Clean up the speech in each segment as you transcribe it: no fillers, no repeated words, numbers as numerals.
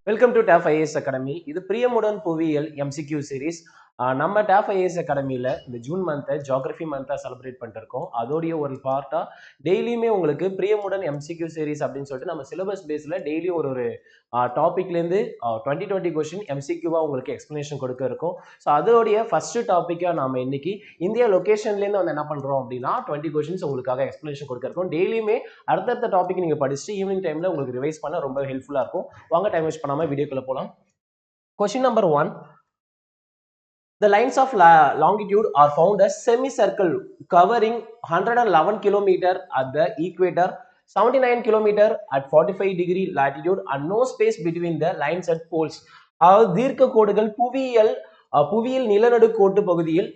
Welcome to top IAS academy. இது பிரியமுடன் புவியியல் MCQ series. நம்ம டாப் ஐஏஎஸ் அகாடமியில் இந்த ஜூன் மந்த்தை ஜியோகிரஃபி மந்த்தாக செலிப்ரேட் பண்ணிட்டு இருக்கோம். அதோடைய ஒரு பார்ட்டாக டெய்லியுமே உங்களுக்கு பிரியமுடன் எம்சிக்யூ சீரிஸ் அப்படின்னு சொல்லிட்டு நம்ம சிலபஸ் பேஸில் டெய்லியும் ஒரு டாப்பிக்லேருந்து 2020 கொஸ்டின் எம்சிக்யூவாக உங்களுக்கு எக்ஸ்ப்ளனேஷன் கொடுக்க இருக்கும். ஸோ அதோடைய ஃபர்ஸ்ட் டாப்பிக்காக நாம் இன்னைக்கு இந்தியா லொக்கேஷன்லேருந்து வந்து என்ன பண்ணுறோம் அப்படின்னா 20 கொஸ்டின்ஸ் உங்களுக்காக எக்ஸ்ப்ளனேஷன் கொடுக்க இருக்கும். டெய்லியுமே அடுத்தடுத்த டாபிக் நீங்கள் படிச்சுட்டு ஈவினிங் டைமில் உங்களுக்கு ரிவைஸ் பண்ண ரொம்ப ஹெல்ப்ஃபுல்லாக இருக்கும். வாங்க டைம் வேஸ்ட் பண்ணாமல் வீடியோக்குள்ள போகலாம். Question number 1. The lines of longitude are found as semicircle covering 111 km at the equator, 79 km at 45 degree latitude and no space between the lines at poles. அதாவது தீர்க்க கோடுகள் புவியியல் நிலநடுக்கோட்டு பகுதியில்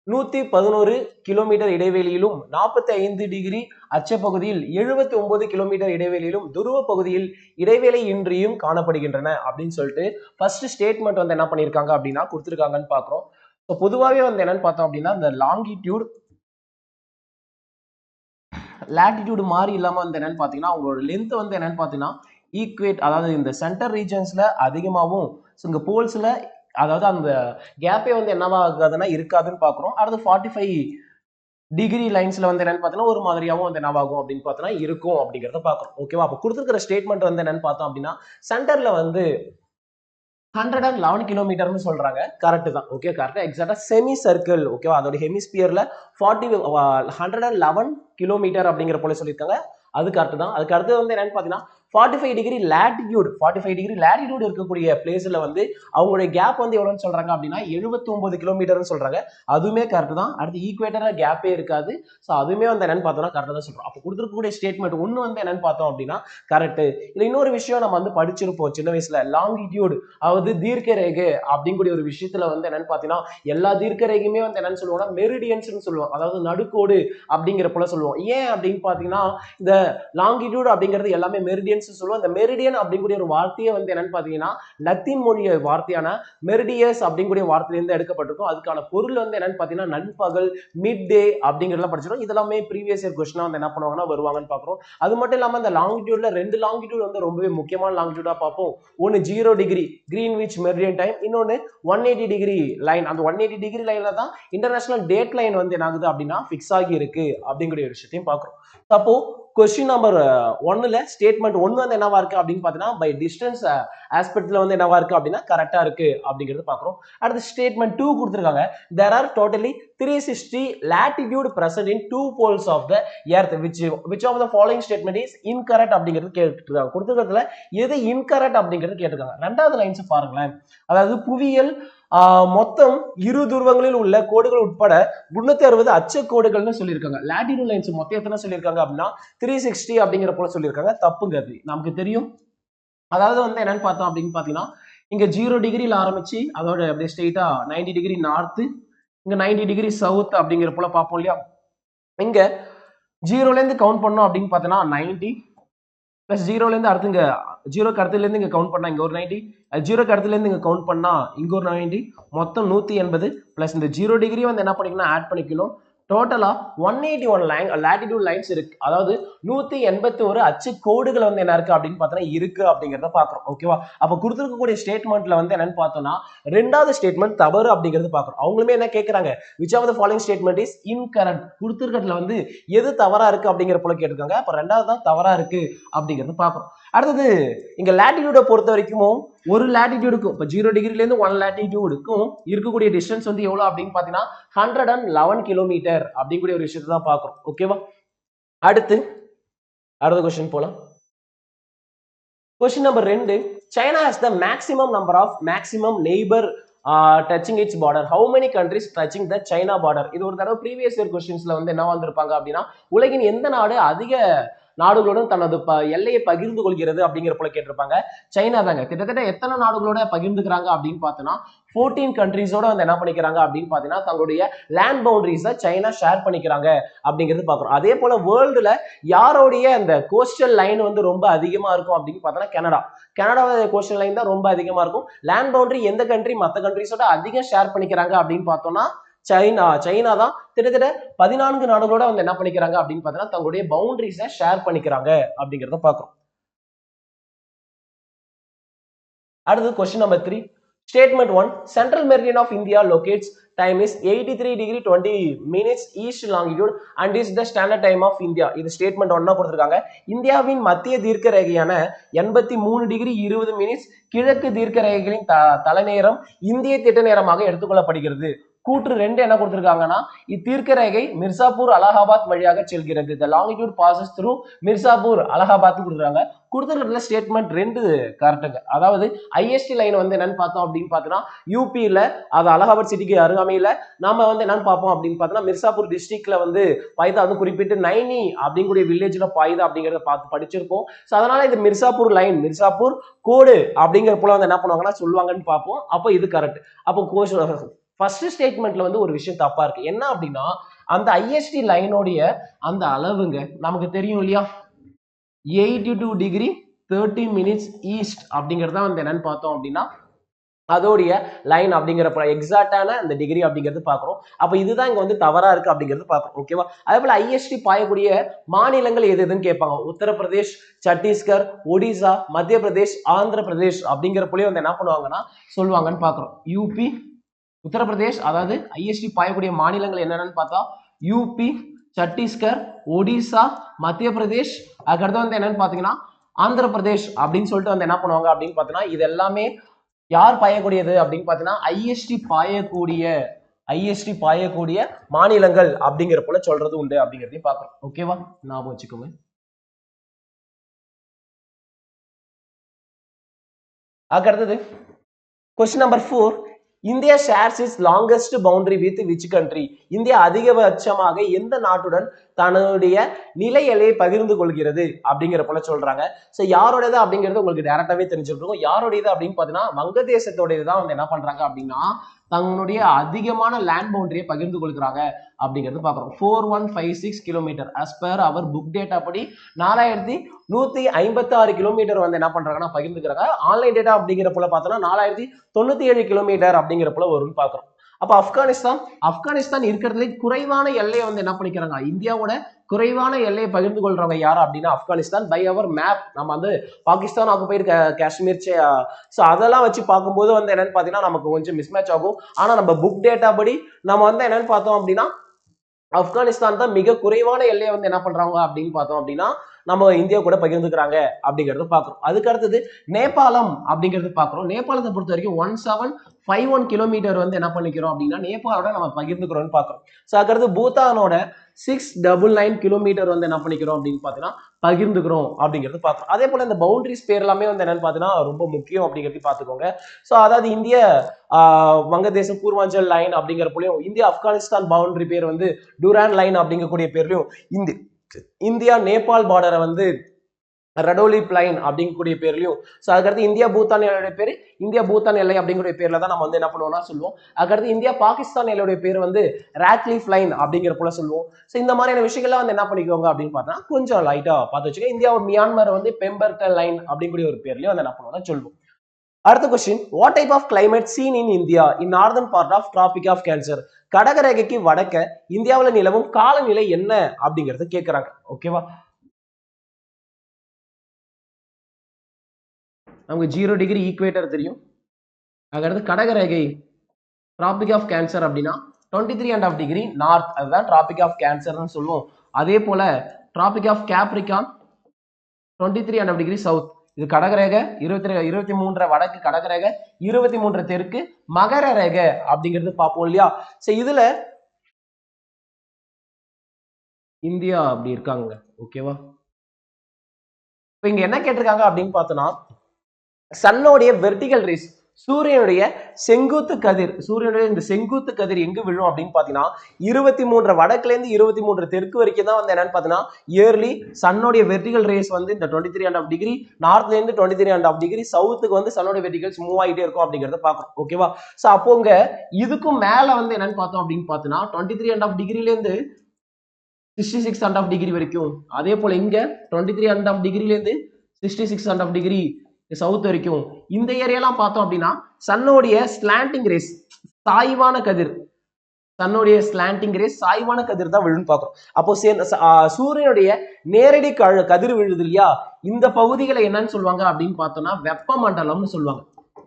111 கிலோமீட்டர் இடைவெளியிலும் 45 டிகிரி அச்ச பகுதியில் 79 கிலோமீட்டர் இடைவெளியிலும் துருவ பகுதியில் இடைவேளை இன்றியும் காணப்படுகின்றன அப்படின்னு சொல்லிட்டு ஃபர்ஸ்ட் ஸ்டேட்மெண்ட் வந்து என்ன பண்ணியிருக்காங்க அப்படின்னா கொடுத்துருக்காங்கன்னு பார்க்குறோம். ஸோ பொதுவாகவே வந்து என்னன்னு பார்த்தோம் அப்படின்னா இந்த லாட்டிடியூட் மாதிரி இல்லாமல் வந்து என்னன்னு பார்த்தீங்கன்னா அவங்களோட லென்த் வந்து என்னன்னு பார்த்தீங்கன்னா ஈக்குவேட், அதாவது இந்த சென்டர் ரீஜன்ஸ்ல அதிகமாகவும் இங்கே போல்ஸ்ல அதாவது அந்த கேப்பே வந்து என்னவாகுதுன்னா இருக்காதுன்னு பார்க்குறோம். அடுத்து 45 டிகிரி லைன்ஸ்ல வந்து என்னன்னு பார்த்தீங்கன்னா ஒரு மாதிரியாகவும் வந்து என்னவாகும் அப்படின்னு பார்த்தோன்னா இருக்கும் அப்படிங்கிறத பார்க்குறோம். ஓகேவா? அப்போ கொடுத்துருக்கிற ஸ்டேட்மெண்ட் வந்து என்னன்னு பார்த்தோம் அப்படின்னா சென்டர்ல வந்து 111 கிலோமீட்டர்னு சொல்றாங்க. கரெக்ட் தான். ஓகே, கரெக்டா எக்ஸாக்டா செமி சர்க்கிள். ஓகேவா? அதோட ஹெமிஸ்பியர்ல 111 கிலோமீட்டர் அப்படிங்கிற போல சொல்லியிருக்காங்க. அது கரெக்ட் தான். அதுக்கு அடுத்து வந்து என்னன்னு பார்த்தீங்கன்னா 45 டிகிரி லேட்டிடியூட் இருக்கக்கூடிய பிளேஸ்ல வந்து அவங்களுடைய கேப் வந்து எவ்வளோன்னு சொல்றாங்க அப்படின்னா 79 கிலோமீட்டர்னு சொல்றாங்க. அதுவுமே கரெக்ட் தான். அடுத்து ஈக்குவேட்டரா கேப்பே இருக்காது. ஸோ அதுவுமே வந்து என்னன்னு பார்த்தோம்னா கரெக்டாக தான் சொல்றோம். அப்போ கொடுத்துருக்கக்கூடிய ஸ்டேட்மெண்ட் ஒன்று வந்து என்னன்னு பார்த்தோம் அப்படின்னா கரெக்ட். இல்லை இன்னொரு விஷயம் நம்ம வந்து படிச்சிருப்போம் சின்ன வயசுல, லாங்கிடியூட் அதாவது தீர்க்க ரேகை அப்படிங்கக்கூடிய ஒரு விஷயத்துல வந்து என்னன்னு பார்த்தீங்கன்னா எல்லா தீர்க்க ரேகையுமே வந்து என்னன்னு சொல்லுவோம்னா மெரிடியன்ஸ்னு சொல்லுவோம், அதாவது நடுக்கோடு அப்படிங்கிற போல சொல்லுவோம். ஏன் அப்படின்னு பார்த்தீங்கன்னா இந்த லாங்கிடியூட் அப்படிங்கிறது எல்லாமே மெரிடியன்ஸ் சொல்லுவோம். இந்த மெரிடியன் அப்படிங்கக்கூடிய ஒரு வார்த்தையை வந்து என்னன்னு பார்த்தீங்கன்னா லத்தீன் மொழி வார்த்தையான மெரிடியஸ் அப்படிங்கக்கூடிய வார்த்தையிலிருந்து எடுக்கப்பட்டிருக்கும். அதுக்கான பொருள் வந்து என்னன்னு பார்த்தீங்கன்னா நண்பகல், மிட் டே அப்படிங்கிறதெல்லாம் படிச்சிடும். இதெல்லாமே ப்ரீவியஸ் இயர் கொஸ்டினா வந்து என்ன பண்ணுவாங்கன்னா வருவாங்கன்னு பார்க்குறோம். அது மட்டும் இல்லாமல் இந்த லாங்கிடியூட்ல 2 லாங்கிடியூட் வந்து ரொம்பவே முக்கியமான லாங்கிடியூடா பார்ப்போம். ஒன்று 0 டிகிரி கிரீன்விச் மெரிடியன் டைம், இன்னொன்று 180 டிகிரி லைன். அந்த 180 டிகிரி லைன்ல தான் இன்டர்நேஷனல் டேட் லைன் வந்து என்ன ஆகுது அப்படின்னா ஃபிக்ஸ் ஆகி இருக்கு அப்படிங்கிற ஒரு விஷயத்தையும் பார்க்குறோம். அப்போ கொஸ்டின் நம்பர் 1ல ஸ்டேட்மெண்ட் 1 வந்து என்னவா இருக்கு அப்படின்னு பார்த்தீங்கன்னா பை டிஸ்டன்ஸ் ஆஸ்பெக்ட்ல வந்து என்னவா இருக்கு அப்படின்னா கரெக்டா இருக்கு அப்படிங்கிறது பார்க்குறோம். அடுத்து ஸ்டேட்மெண்ட் 2 கொடுத்துருக்காங்க. there are totally 360 latitude present in 2 poles of the earth which of the following statement is incorrect அப்படிங்கிறது கேட்டுருக்காங்க. கொடுத்துருக்கிறதுல எது இன்கரெக்ட் அப்படிங்கிறது கேட்டிருக்காங்க. ரெண்டாவது லைன்ஸ் பாருங்களேன். அதாவது புவியியல் மொத்தம் இரு துருவங்களில் உள்ள கோடுகள் உட்பட 360 அச்ச கோடுகள்னு சொல்லியிருக்காங்க. லாட்டிடியூட் லைன்ஸ் மொத்தம் எத்தனை சொல்லியிருக்காங்க அப்படின்னா 360 அப்படிங்கிற போல சொல்லியிருக்காங்க. தப்புங்கிறது நமக்கு தெரியும். அதாவது வந்து என்னன்னு பார்த்தோம் அப்படின்னு பார்த்தீங்கன்னா இங்க 0 டிகிரியில் ஆரம்பிச்சு அதோட அப்படியே ஸ்ட்ரெயிட்டா 90 டிகிரி நார்த்து, இங்க 90 டிகிரி சவுத் அப்படிங்கிற போல பார்ப்போம் இல்லையா? இங்க 0ல இருந்து கவுண்ட் பண்ணோம் அப்படின்னு பார்த்தோன்னா 90 பிளஸ் 0ல இருந்து அடுத்து இங்க 0க்கு அடுத்துல இருந்து இங்க கவுண்ட் பண்ணா இங்க ஒரு 90, 0க்கு அடுத்துல இருந்து இங்க கவுண்ட் பண்ணா இங்க ஒரு 90, மொத்தம் 180 பிளஸ் இந்த 0 டிகிரி வந்து என்ன பண்ணிக்கணும் ஆட் பண்ணிக்கணும். டோட்டலா 181 லாட்டிடியூட் லைன்ஸ் இருக்கு. அதாவது 181 அச்சு கோடுகள் வந்து என்ன இருக்கு அப்படின்னு பார்த்தோம்னா இருக்கு அப்படிங்கிறத பாக்குறோம். ஓகேவா? அப்ப கொடுத்துருக்கக்கூடிய ஸ்டேட்மெண்ட்ல வந்து என்னன்னு பார்த்தோம்னா ரெண்டாவது ஸ்டேட்மெண்ட் தவறு அப்படிங்கிறது பாக்குறோம். அவங்களுமே என்ன கேட்கறாங்க, which of the following statement is incorrect? கொடுத்துருக்கிறதுல வந்து எது தவறா இருக்கு அப்படிங்கிற போல கேட்டிருக்காங்க. அப்ப ரெண்டாவது தான் தவறா இருக்கு அப்படிங்கிறது பாக்குறோம். அடுத்தது இங்க லாட்டிடியூட பொறுத்த வரைக்கும் ஒரு லாட்டிடியூடுக்கும் இப்போ 0 டிகிரில இருந்து 1 லாட்டிடியூடுக்கும் இருக்கக்கூடிய டிஸ்டன்ஸ் வந்து எவ்வளவு அப்படின்னு பாத்தீங்கன்னா 111 கிலோமீட்டர் அப்படிங்கக்கூடிய ஒரு விஷயத்தை தான் பாக்குறோம். ஓகேவா? அடுத்த கொஸ்டின் போலாம். Question number 2. China has the maximum neighbor touching its border. How many countries touching the China border? இது ஒரு தடவை ப்ரீவியஸ் இயர் கொஸ்டின்ஸ்ல வந்து என்ன வந்திருப்பாங்க அப்படின்னா உலகின் எந்த நாடு அதிக நாடுகளுடன் தனது எல்லையை பகிர்ந்து கொள்கிறது அப்படிங்கிற போல கேட்டிருப்பாங்க. சைனா தாங்க. கிட்டத்தட்ட எத்தனை நாடுகளோட பகிர்ந்துக்கிறாங்க அப்படின்னு பார்த்தோன்னா 14 கண்ட்ரீஸோட வந்து என்ன பண்ணிக்கிறாங்க அப்படின்னு பார்த்தீங்கன்னா தங்களுடைய லேண்ட் பவுண்டரிஸை சைனா ஷேர் பண்ணிக்கிறாங்க அப்படிங்கிறது பார்க்குறோம். அதே போல வேர்ல்டுல யாரோடைய அந்த கோஸ்டல் லைன் வந்து ரொம்ப அதிகமா இருக்கும் அப்படின்னு பார்த்தோன்னா கனடாவோட கோஸ்டல் லைன் தான் ரொம்ப அதிகமா இருக்கும். லேண்ட் பவுண்டரி எந்த கண்ட்ரி மற்ற கண்ட்ரிஸோட அதிகம் ஷேர் பண்ணிக்கிறாங்க அப்படின்னு பார்த்தோம்னா சைனா தான். கிட்டத்தட்ட 14 நாடுகளோட வந்து என்ன பண்ணிக்கிறாங்க அப்படின்னு பார்த்தீங்கன்னா தங்களுடைய பவுண்டரிஸை ஷேர் பண்ணிக்கிறாங்க அப்படிங்கிறத பார்க்குறோம். அடுத்து question number 3. Statement 1. Central meridian of India locates time is 83 degree 20 minutes east longitude and is the standard time of India. இது ஸ்டேட்மெண்ட் 1 கொடுத்திருக்காங்க. இந்தியாவின் மத்திய தீர்க்க ரேகையான 83 டிகிரி 20 மினிட்ஸ் கிழக்கு தீர்க்க ரேகைகளின் தலைநேரம் இந்திய திட்ட நேரமாக எடுத்துக்கொள்ளப்படுகிறது. கூற்று 2 என்ன கொடுத்திருக்காங்கன்னா, இத்தீர்க்க ரேகை மிர்சாப்பூர் அலகாபாத் வழியாக செல்கிறது. The longitude passes through Mirzapur Allahabad கொடுத்துருக்காங்க. கொடுத்துருக்கிற ஸ்டேட்மெண்ட் 2 கரெக்டுங்க. அதாவது ஐஎஸ்டி லைன் வந்து என்னன்னு பார்த்தோம் அப்படின்னு பார்த்தோம்னா யூபியில அது அலகாபாத் சிட்டிக்கு அருகாமையில நாம வந்து என்னன்னு பார்ப்போம் அப்படின்னு பார்த்தோம்னா மிர்சாப்பூர் டிஸ்ட்ரிக்ட்ல வந்து பாய்தா வந்து குறிப்பிட்டு நைனி அப்படிங்கக்கூடிய வில்லேஜ்ல பாய்தா அப்படிங்கிறத பார்த்து படிச்சிருப்போம். ஸோ அதனால இது மிர்சாப்பூர் லைன் மிர்சாப்பூர் கோடு அப்படிங்கிற போல வந்து என்ன பண்ணுவாங்கன்னா சொல்லுவாங்கன்னு பார்ப்போம். அப்போ இது கரெக்ட். அப்போ ஃபர்ஸ்ட் ஸ்டேட்மெண்ட்ல வந்து ஒரு விஷயம் தப்பா இருக்கு. என்ன அப்படின்னா அந்த ஐஎஸ்டி லைனோடைய அந்த அளவுங்க நமக்கு தெரியும் இல்லையா, 82 டிகிரி 30 மினிட்ஸ் ஈஸ்ட் அப்படிங்கறத வந்து என்னன்னு பார்த்தோம் அப்படின்னா அதோடைய லைன் அப்படிங்கிறப்ப எக்ஸாக்டான அந்த டிகிரி அப்படிங்கிறது பாக்குறோம். அப்ப இதுதான் இங்க வந்து தவறா இருக்கு அப்படிங்கிறது பாக்குறோம். ஓகேவா? அதே போல ஐஎஸ்டி பாயக்கூடிய மாநிலங்கள் எது எதுன்னு கேட்பாங்க. உத்தரப்பிரதேஷ், சத்தீஸ்கர், ஒடிசா, மத்திய பிரதேஷ், ஆந்திர பிரதேஷ் அப்படிங்கிறப்பலயே வந்து என்ன பண்ணுவாங்கன்னா சொல்லுவாங்கன்னு பாக்குறோம். யூபி, உத்தரப்பிரதேஷ், அதாவது ஐஎஸ்டி பாயக்கூடிய மாநிலங்கள் என்னென்னு பார்த்தா யூபி, சத்தீஸ்கர், ஒடிசா, மத்திய பிரதேஷ், அதுக்கடுத்து வந்து என்னன்னு பாத்தீங்கன்னா ஆந்திர பிரதேஷ் அப்படின்னு சொல்லிட்டு வந்து என்ன பண்ணுவாங்க அப்படின்னு பாத்தீங்கன்னா இது எல்லாமே யார் பாயக்கூடியது அப்படின்னு பாத்தீங்கன்னா ஐஎஸ்டி பாயக்கூடிய மாநிலங்கள் அப்படிங்கிற போல சொல்றது உண்டு அப்படிங்கிறதையும் பாக்குறோம். ஓகேவா? ஞாபகம் வச்சுக்கோங்க. அதுக்கடுத்தது question number 4. India shares is longest boundary with which country? India அதிகபட்சமாக எந்த நாட்டுடன் தன்னுடைய நிலை எல்லையை பகிர்ந்து கொள்கிறது அப்படிங்கிற போல சொல்றாங்க. ஸோ யாரோடது அப்படிங்கிறது உங்களுக்கு டைரக்டாவே தெரிஞ்சிருக்கும். யாரோடையது அப்படின்னு பார்த்தீங்கன்னா வங்கதேசத்தோடையது தான் வந்து என்ன பண்றாங்க அப்படின்னா தங்களுடைய அதிகமான லேண்ட் பவுண்டரியை பகிர்ந்து கொள்கிறாங்க அப்படிங்கிறது பார்க்குறோம். 4156 கிலோமீட்டர் as per அவர் புக் டேட்டா படி 4156 கிலோமீட்டர் வந்து என்ன பண்றாங்கன்னா பகிர்ந்துக்கிறாங்க. ஆன்லைன் டேட்டா அப்படிங்கிற போல பார்த்தோம்னா 4097 கிலோமீட்டர் அப்படிங்கிற போல வரும்னு பார்க்குறோம். அப்ப ஆப்கானிஸ்தான் இருக்கிறதுல குறைவான எல்லையை வந்து என்ன பண்ணிக்கிறாங்க, இந்தியாவோட குறைவான எல்லையை பகிர்ந்து கொள்றவங்க யாரு அப்படின்னா ஆப்கானிஸ்தான். பை அவர் மேப் நம்ம வந்து பாகிஸ்தான் ஆக்குபைடு காஷ்மீர், ஸோ அதெல்லாம் வச்சு பார்க்கும்போது வந்து என்னன்னு பார்த்தீங்கன்னா நமக்கு கொஞ்சம் மிஸ்மேட்ச் ஆகும். ஆனா நம்ம புக் டேட்டா படி நம்ம வந்து என்னன்னு பார்த்தோம் அப்படின்னா ஆப்கானிஸ்தான் தான் மிக குறைவான எல்லையை வந்து என்ன பண்றாங்க அப்படின்னு பார்த்தோம் அப்படின்னா நம்ம இந்தியா கூட பகிர்ந்துக்கிறாங்க அப்படிங்கறத பாக்குறோம். அதுக்கு அடுத்தது நேபாளம் அப்படிங்கறது பாக்குறோம். நேபாளத்தை பொறுத்த வரைக்கும் 1751 கிலோமீட்டர் வந்து என்ன பண்ணிக்கிறோம் அப்படின்னா நேபாளோட நம்ம பகிர்ந்துக்கிறோம்னு பாக்குறோம். ஸோ அதுக்கடுத்து பூத்தானோட 699 கிலோமீட்டர் வந்து என்ன பண்ணிக்கிறோம் அப்படின்னு பாத்தீங்கன்னா பகிர்ந்துக்கிறோம் அப்படிங்கிறது பாக்குறோம். அதே போல இந்த பவுண்டரிஸ் பேர் எல்லாமே வந்து என்னன்னு பாத்தீங்கன்னா ரொம்ப முக்கியம் அப்படிங்கிறது பாத்துக்கோங்க. ஸோ அதாவது இந்திய வங்கதேச பூர்வாஞ்சல் லைன் அப்படிங்கிற போலயும் இந்தியா ஆப்கானிஸ்தான் பவுண்டரி பேர் வந்து டூரான் லைன் அப்படிங்கக்கூடிய பேர்லயும் இந்தியா நேபாள் பார்டரை வந்து ரடோலிப் லைன் அப்படிங்கக்கூடிய பேர்லயும், ஸோ அதுக்கடுத்து இந்தியா பூத்தான் எல்லையோட பேரு இந்தியா பூத்தான் எல்லை அப்படிங்கிற பேர்ல தான் நம்ம வந்து என்ன பண்ணுவோம்னா சொல்லுவோம். அதுக்கடுத்து இந்தியா பாகிஸ்தான் எல்லையோட பேர் வந்து ராட்லிஃப் லைன் அப்படிங்கிற போல சொல்லுவோம். ஸோ இந்த மாதிரியான விஷயங்கள்லாம் வந்து என்ன பண்ணிக்கோங்க அப்படின்னு பார்த்தா கொஞ்சம் லைட்டா பார்த்து வச்சுக்கோங்க. இந்தியா மியான்மர் வந்து பெம்பர்டன் லைன் அப்படிங்கக்கூடிய ஒரு பேர்லயும் வந்து என்ன பண்ணுவோம்னா சொல்லுவோம். அடுத்த question, what type of climate seen in India in northern part of traffic of Cancer? கடகரேகைக்கு வடக்க இந்தியாவில் நிலவும் காலநிலை என்ன அப்படிங்கறது கேட்கிறாங்க. ஓகேவா? நமக்கு 0 டிகிரி ஈக்குவேட்டர் தெரியும். அதாவது கடகரேகை டிராபிக் ஆஃப் கேன்சர் அப்படின்னா 23.5 டிகிரி நார்த், அதுதான் டிராபிக் ஆஃப் கேன்சர்னு சொல்லுவோம். அதே போல tropic of Capricorn 23.5 degree south. இது கடகரேகை 23 வடக்கு கடகரேகை, 23 தெற்கு மகர ரேகை அப்படிங்கிறது பார்ப்போம் இல்லையா? சோ இதுல இந்தியா அப்படி இருக்காங்க. ஓகேவா? இப்ப இங்க என்ன கேட்டிருக்காங்க அப்படின்னு பார்த்தோம்னா சன்னோடைய வெர்டிகல் ரேஸ், சூரியனுடைய செங்குத்து கதிர், சூரியனுடைய இந்த செங்குத்து கதிர் எங்க விழும் அப்படின்னு பாத்தீங்கன்னா 23 வடக்குல இருந்து 23 தெற்கு வரைக்கும் தான் வந்து என்னன்னு பாத்தீங்கன்னா இயர்லி சன்னோடைய வெர்டிகல் ரேஸ் வந்து இந்த 23.5 டிகிரி நார்த்ல இருந்து 23.5 டிகிரி சவுத்துக்கு வந்து சன்னோடைய வெர்டிகல்ஸ் மூவ் ஆகிட்டே இருக்கும் அப்படிங்கறத பாக்குறோம். ஓகேவா? சோ அப்போங்க இதுக்கும் மேல வந்து என்னன்னு பார்த்தோம் அப்படின்னு பாத்தீங்கன்னா 23.5 டிகிரில இருந்து 66.5 டிகிரி வரைக்கும், அதே போல இங்க 23.5 டிகிரில இருந்து 66.5 டிகிரி சவுத் வரைக்கும் இந்த ஏரியாலாம் பார்த்தோம் அப்படின்னா சன்னோடைய ஸ்லாண்டிங் ரேஸ் சாய்வான கதிர், சன்னுடைய ஸ்லாண்டிங் ரேஸ் சாய்வான கதிர் தான் விழுன்னு பார்க்கிறோம். அப்போ சூரியனுடைய நேரடி கதிர் விழுது இல்லையா, இந்த பகுதிகளை என்னன்னு சொல்லுவாங்க அப்படின்னு பார்த்தோம்னா வெப்பமண்டலம்னு சொல்லுவாங்க.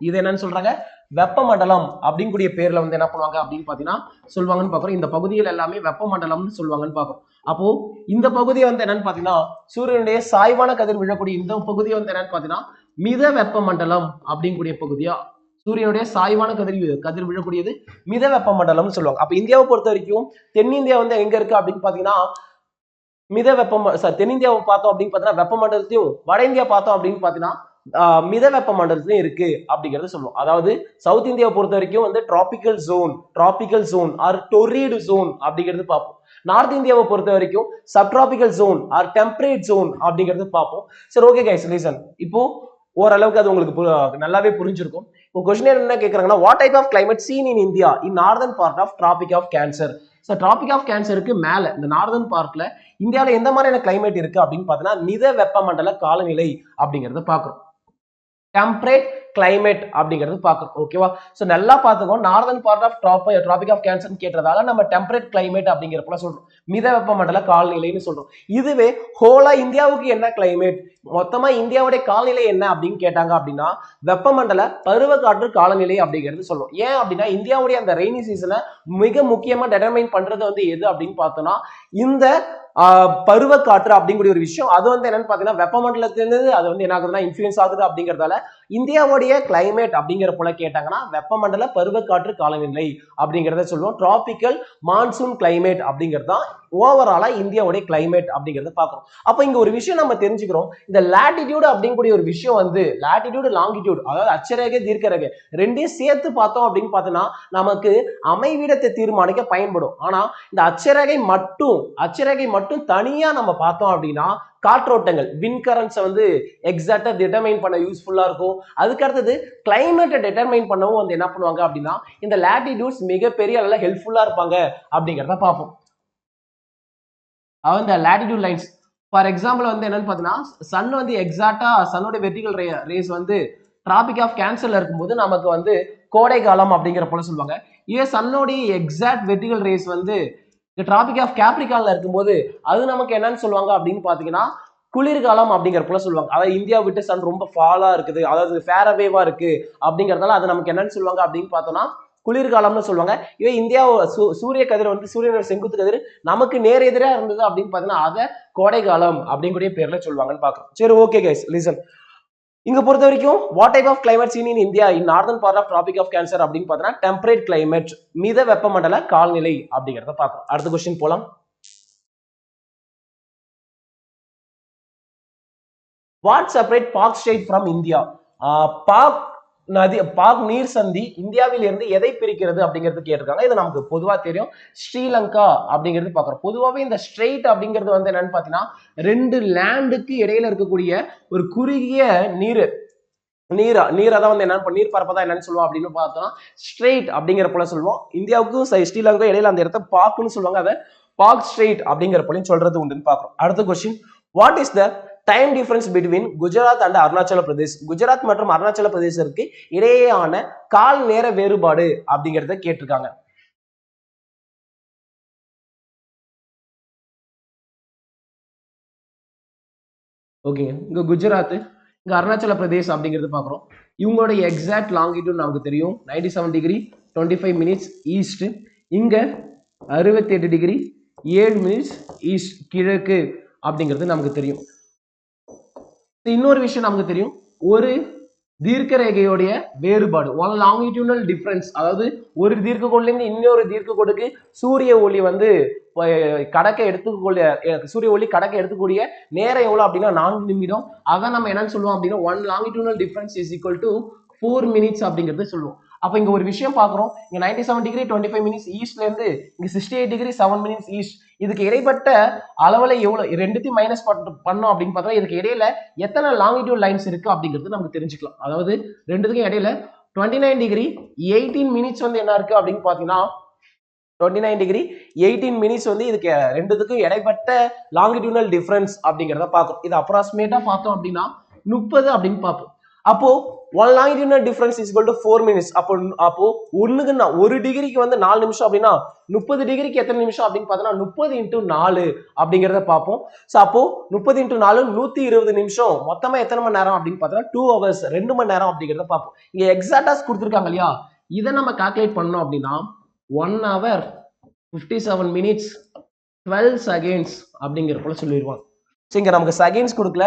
இது என்னன்னு சொல்றாங்க, வெப்பமண்டலம் அப்படிங்கூடிய பேர்ல வந்து என்ன பண்ணுவாங்க அப்படின்னு பாத்தீங்கன்னா சொல்லுவாங்கன்னு பாக்குறோம். இந்த பகுதிகள் எல்லாமே வெப்பமண்டலம்னு சொல்லுவாங்கன்னு பாக்குறோம். அப்போ இந்த பகுதியை வந்து என்னன்னு பாத்தீங்கன்னா சூரியனுடைய சாய்வான கதிர் விழக்கூடிய இந்த பகுதியை வந்து என்னன்னு பாத்தீங்கன்னா மித வெப்பமண்டலம் அப்படிங்கக்கூடிய பகுதியா, சூரியனுடைய சாய்வான கதிர் விழக்கூடியது மித வெப்பமண்டலம்னு சொல்லுவாங்க. அப்ப இந்தியாவை பொறுத்த வரைக்கும் தென்னிந்தியா வந்து எங்க இருக்கு அப்படின்னு பாத்தீங்கன்னா மித வெப்பம் தென்னிந்தியாவை பார்த்தோம் அப்படின்னு பாத்தீங்கன்னா வெப்பமண்டலத்தையும், வட இந்தியா பார்த்தோம் அப்படின்னு பாத்தீங்கன்னா மித வெப்ப மண்டலத்திலும் இருக்கு அப்படிங்கறத சொல்லுவோம். அதாவது சவுத் இந்தியாவை பொறுத்த வரைக்கும் வந்து tropical zone or torrid zone அப்படிங்கிறது பார்ப்போம். நார்த் இந்தியாவை பொறுத்த வரைக்கும் subtropical zone or temperate zone அப்படிங்கிறது பார்ப்போம். சரி, ஓகே கைஸ், லிசன். இப்போ ஓரளவுக்கு அது உங்களுக்கு நல்லாவே புரிஞ்சிருக்கும். இப்போ கொஸ்டின் என்ன கேட்கறாங்கன்னா, what type of climate seen in India in northern part of traffic of Cancer. So Tropic of கேன்சருக்கு மேல இந்த நார்தன் பார்ட்ல இந்தியாவில எந்த மாதிரியான கிளைமேட் இருக்கு அப்படின்னு பாத்தீங்கன்னா மித வெப்பமண்டல காலநிலை அப்படிங்கறத பாக்குறோம். டெம்பரேட் கிளைமேட் அப்படிங்கிறது பாக்குறோம். ஓகேவா? சோ நல்லா பாத்துக்கோ. Northern part of traffic of Cancer கேட்டதால நம்ம டெம்பரேட் கிளைமேட் அப்படிங்கிறப்ப சொல்றோம், மித வெப்பமண்டல காலநிலைன்னு சொல்றோம். இதுவே ஹோலா இந்தியாவுக்கு என்ன கிளைமேட், மொத்தமா இந்தியாவுடைய காலநிலை என்ன அப்படின்னு கேட்டாங்க அப்படின்னா வெப்பமண்டல பருவக்காற்று காலநிலை அப்படிங்கிறது சொல்றோம். ஏன் அப்படின்னா இந்தியாவுடைய அந்த ரெய்னி சீசனை மிக முக்கியமா டெட்டர்மைன் பண்றது வந்து எது அப்படின்னு பார்த்தோம்னா இந்த பருவக்காற்று அப்படிங்கக்கூடிய ஒரு விஷயம். அது வந்து என்னன்னு பாத்தீங்கன்னா வெப்பமண்டலத்திலிருந்து அது வந்து என்ன ஆகுதுன்னா இன்ஃபுளுன்ஸ் ஆகுது. அப்படிங்கறதால இந்தியாவுடைய கிளைமேட் அப்படிங்கிற போல கேட்டாங்கன்னா வெப்பமண்டல பருவக்காற்று காலநிலை அப்படிங்கிறத சொல்லுவோம். டிராபிக்கல் மான்சூன் கிளைமேட் அப்படிங்கிறது தான் ஓவராலா இந்தியாவுடைய கிளைமேட் அப்படிங்கறத பாக்குறோம். அப்ப இங்க ஒரு விஷயம் நம்ம தெரிஞ்சுக்கிறோம், இந்த லாட்டிடியூட் அப்படிங்கக்கூடிய ஒரு விஷயம் வந்து லாட்டிடியூட் லாங்கிடியூட், அதாவது அட்சரேகை தீர்க்கரேகை ரெண்டையும் சேர்த்து பார்த்தோம் அப்படின்னு பார்த்தோம்னா நமக்கு அமைவிடத்தை தீர்மானிக்க பயன்படும். ஆனா இந்த அட்சரேகை மட்டும் தனியா நம்ம பார்த்தோம் அப்படின்னா காற்றோட்டங்கள் விண்ட் கரண்ட்ஸை வந்து எக்ஸாக்டா டிட்டர்மைன் பண்ண யூஸ்ஃபுல்லா இருக்கும். அதுக்கு அடுத்தது கிளைமேட்டை டிட்டர்மைன் பண்ணவும் வந்து என்ன பண்ணுவாங்க அப்படின்னா இந்த லாட்டிடியூட்ஸ் மிகப்பெரிய அளவில் ஹெல்ப்ஃபுல்லா இருப்பாங்க அப்படிங்கிறத பார்ப்போம். இந்த லாட்டிடியூட் லைன்ஸ் ஃபார் எக்ஸாம்பிள் வந்து என்னன்னு பார்த்தீங்கன்னா சன் வந்து எக்ஸாக்டா சன்னோட வெர்டிகல் ரேஸ் வந்து டிராபிக் ஆஃப் கேன்சர்ல இருக்கும்போது நமக்கு வந்து கோடை காலம் அப்படிங்கிற போல சொல்லுவாங்க. இதே சன்னோடைய எக்ஸாக்ட் வெர்டிகல் ரேஸ் வந்து டிராபிக் ஆஃப் கேப்ரிகான்ல இருக்கும்போது அது நமக்கு என்னன்னு சொல்லுவாங்க அப்படின்னு பாத்தீங்கன்னா குளிர்காலம் அப்படிங்கிற போல சொல்லுவாங்க. அதாவது இந்தியா விட்டு சன் ரொம்ப ஃபாலா இருக்குது, அதாவது ஃபேரவேவா இருக்கு அப்படிங்கறதால அது நமக்கு என்னன்னு சொல்லுவாங்க அப்படின்னு பார்த்தோம்னா குளிர்காலம்னு சொல்லுவாங்க. இவே இந்தியா சூரிய கதிர் வந்து சூரியனோட செங்குத்து கதிர் நமக்கு நேர் எதிராக இருந்தது அப்படின்னு பாத்தீங்கன்னா அதை கோடை காலம் அப்படிங்கக்கூடிய பேர்ல சொல்லுவாங்கன்னு பாக்குறோம். சரி, ஓகே கைஸ், லிசன். இங்க பொறுத்த வரைக்கும் what type of climate seen in India in northern part of traffic of cancer அப்படின்னு பார்த்தோம்னா டெம்பரேட் கிளைமேட் மித வெப்பமண்டல காலநிலை அப்படிங்கிறத பார்க்கணும். அடுத்த கொஸ்டின் போலாம். What separate Palk Strait from India. Palk நீர் சந்தி இந்தியாவில் இருந்து எதை பிரிக்கிறது அப்படிங்கிறது கேட்டிருக்காங்க. இது நமக்கு பொதுவா தெரியும், ஸ்ரீலங்கா அப்படிங்கிறது பாக்குறோம். பொதுவாகவே இந்த ஸ்ட்ரெயிட் அப்படிங்கிறது வந்து என்னன்னு பாத்தீங்கன்னா ரெண்டு லேண்டுக்கு இடையில இருக்கக்கூடிய ஒரு குறுகிய நீரை வந்து என்ன நீர் பரப்பதான் என்னன்னு சொல்லுவோம் அப்படின்னு பார்த்தோம்னா ஸ்ட்ரெயிட் அப்படிங்கிற போல சொல்லுவோம். இந்தியாவுக்கும் ஸ்ரீலங்கா இடையில அந்த இடத்த பாக்குன்னு சொல்லுவாங்க, அதை பாக் ஸ்ட்ரெயிட் அப்படிங்கிற போல சொல்றது உண்டுன்னு பாக்குறோம். அடுத்த question, what is the time difference between Gujarat and Arunachal Pradesh. Gujarat மற்றும் அருணாச்சல பிரதேசருக்கு இடையேயான கால் நேர வேறுபாடு அப்படிங்கறத கேட்டிருக்காங்க. ஓகேங்க, இங்க குஜராத் இங்க அருணாச்சல பிரதேஷ் அப்படிங்கிறது பாக்குறோம். இவங்களோட எக்ஸாக்ட் லாங்கிடியூட் நமக்கு தெரியும் 97 டிகிரி 25 மினிட்ஸ் ஈஸ்ட். இங்க 68 டிகிரி 7 மினிட்ஸ் ஈஸ்ட் கிழக்கு அப்படிங்கிறது நமக்கு தெரியும். இன்னொரு விஷயம் நமக்கு தெரியும், ஒரு தீர்க்க ரேகையோடைய வேறுபாடு ஒன் லாங்கிடியூனல் டிஃபரன்ஸ், அதாவது ஒரு தீர்க்க கோடுல இருந்து இன்னொரு தீர்க்க கோடுக்கு சூரிய ஒளி வந்து சூரிய ஒளி கடக்க எடுத்துக்கூடிய நேரம் எவ்வளவு அப்படின்னா 4 நிமிடம். அதான் நம்ம என்னன்னு சொல்லுவோம் அப்படின்னா one longitudinal difference is equal to 4 minutes அப்படிங்கிறது சொல்லுவோம். அப்ப இங்க ஒரு விஷயம் பாக்குறோம், இங்க 97 டிகிரி 25 மினிட்ஸ் ஈஸ்ட்ல இருந்து இங்க 68 டிகிரி 7 மினிட்ஸ் ஈஸ்ட். இதுக்கு இடைப்பட்ட அளவுல எவ்வளவு ரெண்டுத்தையும் மைனஸ் பண்ணோம் அப்படின்னு பார்த்தா இதுக்கு இடையில எத்தனை லாங்கிடியூட் லைன்ஸ் இருக்கு அப்படிங்கிறது நமக்கு தெரிஞ்சுக்கலாம். அதாவது ரெண்டுத்துக்கும் இடையில 29 டிகிரி 18 மினிட்ஸ் வந்து என்ன இருக்கு அப்படின்னு பாத்தீங்கன்னா 29 டிகிரி 18 மினிட்ஸ் வந்து இதுக்கு ரெண்டுத்துக்கும் இடைப்பட்ட லாங்கிடியூனல் டிஃபரன்ஸ் அப்படிங்கிறத பார்க்கும். இது அப்ராக்சிமேட்டா பார்த்தோம் அப்படின்னா 30 அப்படின்னு பார்ப்போம். அப்போ 1 longitudinal difference is equal to 4 minutes. அப்போ ஒண்ணுக்கு ஒரு டிகிரிக்கு வந்து 4 நிமிஷம் அப்படின்னா 30 டிகிரிக்கு எத்தனை நிமிஷம் அப்படின்னு பார்த்தோம்னா 30 into 4 அப்படிங்கறத பார்ப்போம். சோ அப்போ 30 into 4 120 நிமிஷம், மொத்தமா எத்தனை மணி நேரம் அப்படின்னு பார்த்தோம்னா 2 hours 2 மணி நேரம் அப்படிங்கறத பார்ப்போம். இங்க எக்ஸாக்ட்டா கொடுத்திருக்காங்க இல்லையா, இதை நம்ம கால்குலேட் பண்ணோம் அப்படின்னா 1 hour 57 minutes 12 seconds அப்படிங்கிற போல சொல்லிடுவாங்க. சோ இங்க நமக்கு செகண்ட்ஸ் கொடுக்கல,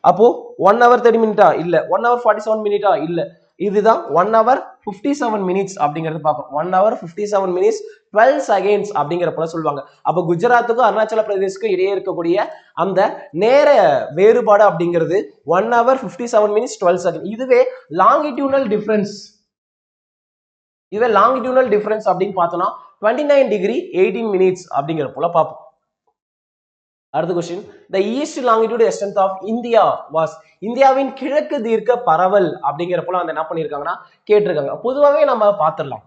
அப்போ 1 hour 30 minutes இல்ல, 1 hour 47 minutes இல்ல, இதுதான் 1 hour 57 minutes அப்படிங்கறது பார்ப்போம். 1 hour 57 minutes 12 seconds அப்படிங்கிற போல சொல்லுவாங்க. அப்போ குஜராத்துக்கும் அருணாச்சல பிரதேசத்துக்கும் இடையே இருக்கக்கூடிய அந்த நேர வேறுபாடு அப்படிங்கிறது 1 hour 57 minutes 12 seconds. இதுவே லாங்கிடியூனல் டிஃபரன்ஸ் அப்படின்னு பார்த்தோம்னா 29 degree 18 minutes அப்படிங்கிற போல பார்ப்போம். அடுத்த question, the east longitude extent of India was, இந்தியாவின் கிழக்கு தீர்க்க பரவல் அப்படிங்கிற போல வந்து என்ன பண்ணிருக்காங்கன்னா கேட்டிருக்காங்க. பொதுவாகவே நம்ம பார்த்துடலாம்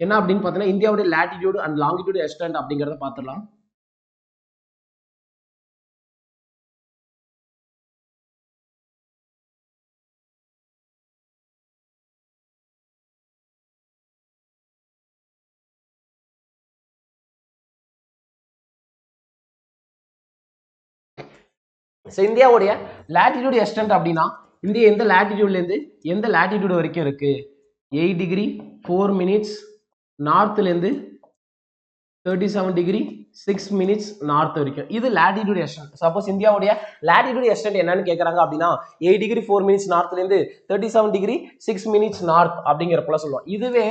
என்ன அப்படின்னு பார்த்தோம்னா இந்தியாவுடைய latitude and longitude extent அப்படிங்கறத பார்த்துடலாம். இந்தியாவுடைய latitude extent அப்படின்னா இந்தியா எந்த latitudeல இருந்து எந்த latitude வரைக்கும் இருக்கு, 8 degree 4 minutes நார்த்ல இருந்து 37 degree 6 minutes நார்த் வரைக்கும், இது latitude extent. சப்போஸ் இந்தியாவுடைய latitude extent என்னன்னு கேக்குறாங்க அப்படின்னா 8 degree 4 minutes நார்த்ல இருந்து 37 degree 6 minutes நார்த் அப்படிங்கிற போல சொல்லுவோம். இதுவே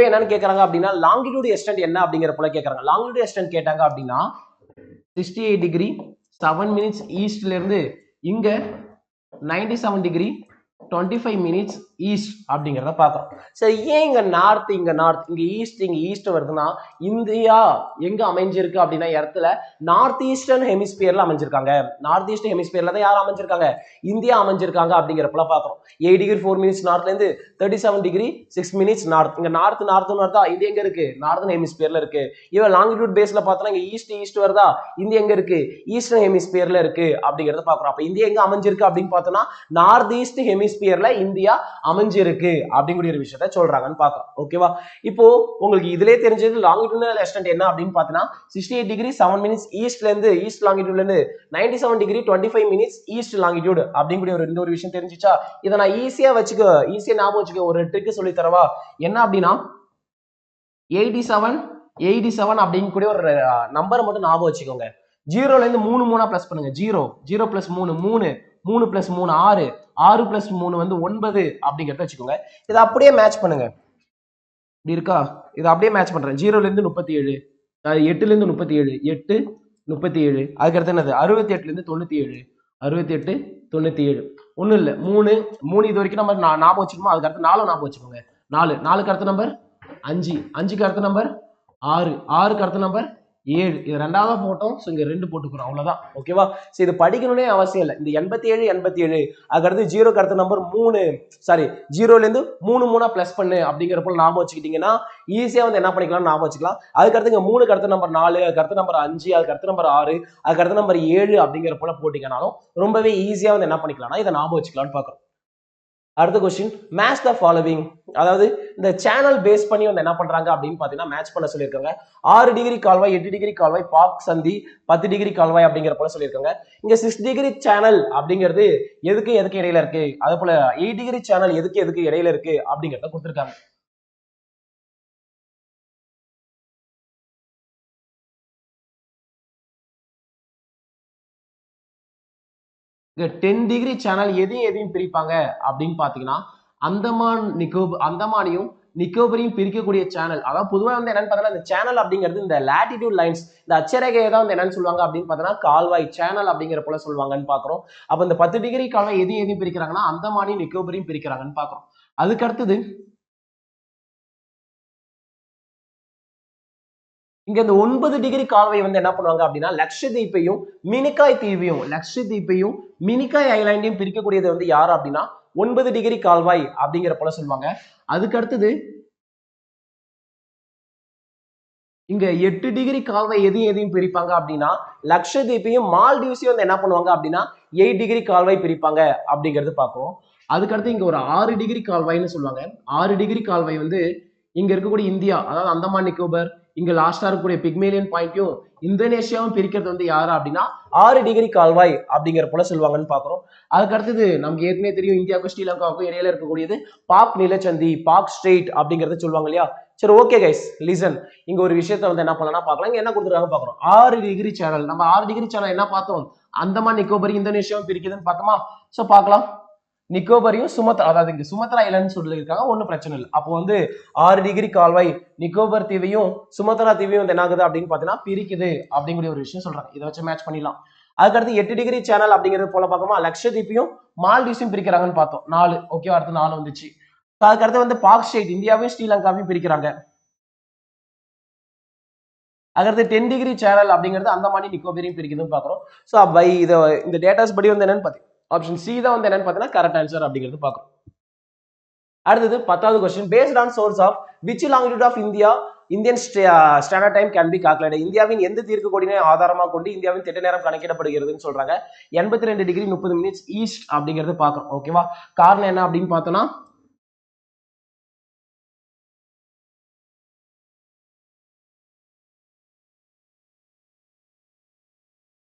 என்னன்னு கேக்குறாங்க அப்படின்னா longitude extent என்ன அப்படிங்கிற போல கேக்குறாங்க. longitude extent கேட்டாங்க அப்படின்னா 68 degree 7 minutes ஈஸ்ட்ல இருந்து இங்க 97 degree 25 minutes ஈஸ்ட் அப்படிங்கறத பார்க்கிறோம். சரி, ஏன் இங்க நார்த் இங்க ஈஸ்ட் வருதுன்னா இந்தியா எங்க அமைஞ்சிருக்கு அப்படின்னா இடத்துல நார்த் ஈஸ்டர்ன் ஹெமிஸ்பியர்ல அமைஞ்சிருக்காங்க. நார்த் ஈஸ்ட் ஹெமிஸ்பியர்ல தான் யார் அமைஞ்சிருக்காங்க, இந்தியா அமைஞ்சிருக்காங்க அப்படிங்கிறப்பல பார்க்கிறோம். 8 degree 4 minutes நார்த்ல இருந்து 37 degree 6 minutes நார்த். இங்க நார்த் வருதா, இது எங்க இருக்கு, நார்தன் ஹெமிஸ்பியர்ல இருக்கு. இவன் லாங்கிடியூட் பேஸ்ல பார்த்தோம்னா இங்க ஈஸ்ட் வருதா, இந்தியா எங்க இருக்கு, ஈஸ்டர்ன் ஹெமிஸ்பியர்ல இருக்கு அப்படிங்கறத பார்க்கிறோம். அப்ப இந்தியா எங்க அமைஞ்சிருக்கு அப்படின்னு பார்த்தோம்னா நார்த் ஈஸ்ட் ஹெமிஸ்பியர்ல இந்தியா அமைஞ்சிருக்கு அப்படிங்கிற ஒரு விஷயத்தை சொல்றாங்கன்னு பார்க்கலாம். ஓகேவா, இப்போ உங்களுக்கு இதுலயே தெரிஞ்சது லாங்கிடியூடல் எக்ஸ்டென்ட் என்ன அப்படின்னு பார்த்தீங்கன்னா 68 degree 7 minutes ஈஸ்ட்ல இருந்து ஈஸ்ட் லாங்கிடியூட்ல இருந்து 97 degree 25 minutes ஈஸ்ட் லாங்கிடியூட் அப்படிங்கிற ஒரு விஷயம் தெரிஞ்சிச்சா. இதை நான் ஈஸியா ஞாபகம் வச்சுக்க ஒரு ட்ரிக் சொல்லி தரவா. என்ன அப்படின்னா 87 அப்படிங்கக்கூடிய ஒரு நம்பரை மட்டும் ஞாபகம் வச்சுக்கோங்க. 0ல இருந்து 3 பிளஸ் பண்ணுங்க. 0 பிளஸ் 3 பிளஸ் 3 6 பிளஸ் 3 வந்து 9 அப்படிங்கறத வச்சுக்கோங்க. இதை அப்படியே மேட்ச் பண்ணுங்க. இப்படி இருக்கா, இதை அப்படியே மேட்ச் பண்றேன். 0ல இருந்து 37, 8ல இருந்து 37, 8 37, அதுக்கடுத்து என்னது 68ல இருந்து 97, 68 97. ஒன்றும் இல்லை, 3 இது வரைக்கும் நம்ம ஞாபகம் வச்சுக்கோமா. அதுக்கு அடுத்து 4 ஞாபகம் வச்சுக்கோங்க. 4க்கு அடுத்த நம்பர் 5, 5க்கு அடுத்த நம்பர் 6, 6க்கு அடுத்த நம்பர் 7. இது ரெண்டாவதா போட்டோம், ஸோ இங்க 2 போட்டுக்கிறோம், அவ்வளவுதான். ஓகேவா, சோ இது படிக்கணும்னே அவசியம் இல்லை. இந்த 87 அதுக்கடுத்து 0க்கு அடுத்த நம்பர் 0ல இருந்து 3 பிளஸ் பண்ணு அப்படிங்கிறப்ப ஞாபகம் வச்சுக்கிட்டீங்கன்னா ஈஸியா வந்து என்ன பண்ணிக்கலாம், ஞாபகம் வச்சுக்கலாம். அதுக்கடுத்து இங்க 3க்கு அடுத்த நம்பர் 4, அதுக்கு அடுத்த நம்பர் 5, அதுக்கு அடுத்த நம்பர் 6, அதுக்கு அடுத்த நம்பர் 7 அப்படிங்கிற போல போட்டீங்கன்னாலும் ரொம்பவே ஈஸியா வந்து என்ன பண்ணிக்கலாம்னா இதை ஞாபகம் வச்சுக்கலாம்னு பார்க்கறோம். அடுத்த கொஸ்டின், மேட்ச் த ஃபாலோவிங். அதாவது இந்த சேனல் பேஸ் பண்ணி வந்து என்ன பண்றாங்க அப்படின்னு பாத்தீங்கன்னா மேட்ச் பண்ண சொல்லியிருக்காங்க. 6 டிகிரி கால்வாய், 8 டிகிரி கால்வாய், பாக் சந்தி, 10 டிகிரி கால்வாய் அப்படிங்கிற போல சொல்லியிருக்காங்க. இங்க 6 டிகிரி சேனல் அப்படிங்கிறது எதுக்கு இடையில இருக்கு, அதே போல 8 டிகிரி சேனல் எதுக்கு இடையில இருக்கு அப்படிங்கிறத கொடுத்திருக்காங்க. இங்க 10 டிகிரி சேனல் எதையும் பிரிப்பாங்க அப்படின்னு பாத்தீங்கன்னா அந்தமானையும் நிக்கோபரையும் பிரிக்கக்கூடிய சேனல். அதாவது பொதுவாக வந்து என்னன்னு பார்த்தீங்கன்னா இந்த சேனல் அப்படிங்கிறது இந்த லாட்டிடியூட் லைன்ஸ், இந்த அச்சரேகையை தான் வந்து என்னன்னு சொல்லுவாங்க அப்படின்னு பார்த்தீங்கன்னா கால்வாய் சேனல் அப்படிங்கிற போல சொல்லுவாங்கன்னு பாக்குறோம். அப்ப இந்த 10 டிகிரி கால்வாய் எதையும் பிரிக்கிறாங்கன்னா அந்தமானையும் நிக்கோபரையும் பிரிக்கிறாங்கன்னு பாக்குறோம். அதுக்கு அடுத்தது இங்க இந்த 9 டிகிரி கால்வாய் வந்து என்ன பண்ணுவாங்க அப்படின்னா லட்சத்தீப்பையும் மினிக்காய் ஐலாண்டையும் பிரிக்கக்கூடியது வந்து யாரு அப்படின்னா 9 டிகிரி கால்வாய் அப்படிங்கிற போல சொல்லுவாங்க. அதுக்கு அடுத்தது இங்க 8 டிகிரி கால்வாய் எதையும் பிரிப்பாங்க அப்படின்னா லட்சதீப்பையும் மால்டீவ்ஸையும் வந்து என்ன பண்ணுவாங்க அப்படின்னா 8 டிகிரி கால்வாய் பிரிப்பாங்க அப்படிங்கிறது பார்க்கிறோம். அதுக்கடுத்து இங்க ஒரு 6 டிகிரி கால்வாய்னு சொல்லுவாங்க. 6 டிகிரி கால்வாய் வந்து இங்க இருக்கக்கூடிய இந்தியா, அதாவது அந்தமான் நிக்கோபர், இங்க லாஸ்டா இருக்கக்கூடிய பிக்மேலியன் பாயிண்ட்டையும் இந்தோனேஷியாவும் பிரிக்கிறது வந்து யாரு அப்படின்னா 6 டிகிரி கால்வாய் அப்படிங்கிற போல சொல்லுவாங்கன்னு பாக்குறோம். அதுக்கு அடுத்தது நமக்கு ஏற்கனவே தெரியும், இந்தியாவுக்கும் ஸ்ரீலங்காவுக்கும் இடையில இருக்கக்கூடியது பாக் நிலச்சந்தி, பாக் ஸ்ட்ரெயிட் அப்படிங்கறது சொல்லுவாங்க இல்லையா. சரி, ஓகே கைஸ், லிசன். இங்க ஒரு விஷயத்த வந்து என்ன பண்ணலாம் பார்க்கலாம். இங்க என்ன கொடுத்துருக்காங்க பார்க்கணும். 6 டிகிரி சேனல். நம்ம 6 டிகிரி சேனல் என்ன பார்த்தோம், அந்தமான் நிக்கோபர் இந்தோனேஷியாவும் பிரிக்குதுன்னு பார்த்தோமா. சோ பார்க்கலாம். நிக்கோபரையும் சுமத்ரா, அதாவது இங்க சுமத்ரா ஐலண்ட் சொல்லியிருக்காங்க, ஒன்றும் பிரச்சனை இல்லை. அப்போ வந்து 6 டிகிரி கால்வாய் நிக்கோபர் தீவையும் சுமத்ரா தீவையும் வந்து என்ன ஆகுது அப்படின்னு பாத்தீங்கன்னா பிரிக்குது அப்படிங்கிற ஒரு விஷயம் சொல்றாங்க. இதை வச்சு மேட்ச் பண்ணிடலாம். அதுக்கடுத்து 8 டிகிரி சேனல் அப்படிங்கிறது போல பார்க்கமா லட்சதீப்பையும் மால்டீவ்ஸையும் பிரிக்கிறாங்கன்னு பார்த்தோம். 4. ஓகே, அடுத்து 4 வந்துச்சு. அதுக்கடுத்து வந்து பாக் ஸ்டேட் இந்தியாவையும் ஸ்ரீலங்காவையும் பிரிக்கிறாங்க. அதுக்கடுத்து 10 டிகிரி சேனல் அப்படிங்கிறது அந்தமானி நிக்கோபரையும் பிரிக்குதுன்னு பாக்குறோம். ஸோ பை இந்த டேட்டாஸ் படி வந்து என்னன்னு பார்த்தீங்க, ஆப்ஷன் சி தான் வந்து என்னன்னு பார்த்தீங்கன்னா கரெக்ட் ஆன்சர் அப்படிங்கிறது பார்க்குறோம். அடுத்தது 10வது question. Based on source of which longitude of Indian standard Time can be calculated. இந்தியாவின் எந்த தீர்க்க கோடினை ஆதாரமாக கொண்டு இந்தியாவின் திட்ட நேரம் கணக்கிடப்படுகிறதுன்னு சொல்றாங்க. 82 டிகிரி 30 மினிட்ஸ் ஈஸ்ட் அப்படிங்கிறது பார்க்கணும். ஓகேவா. காரணம் என்ன அப்படின்னு பார்த்தோம்னா,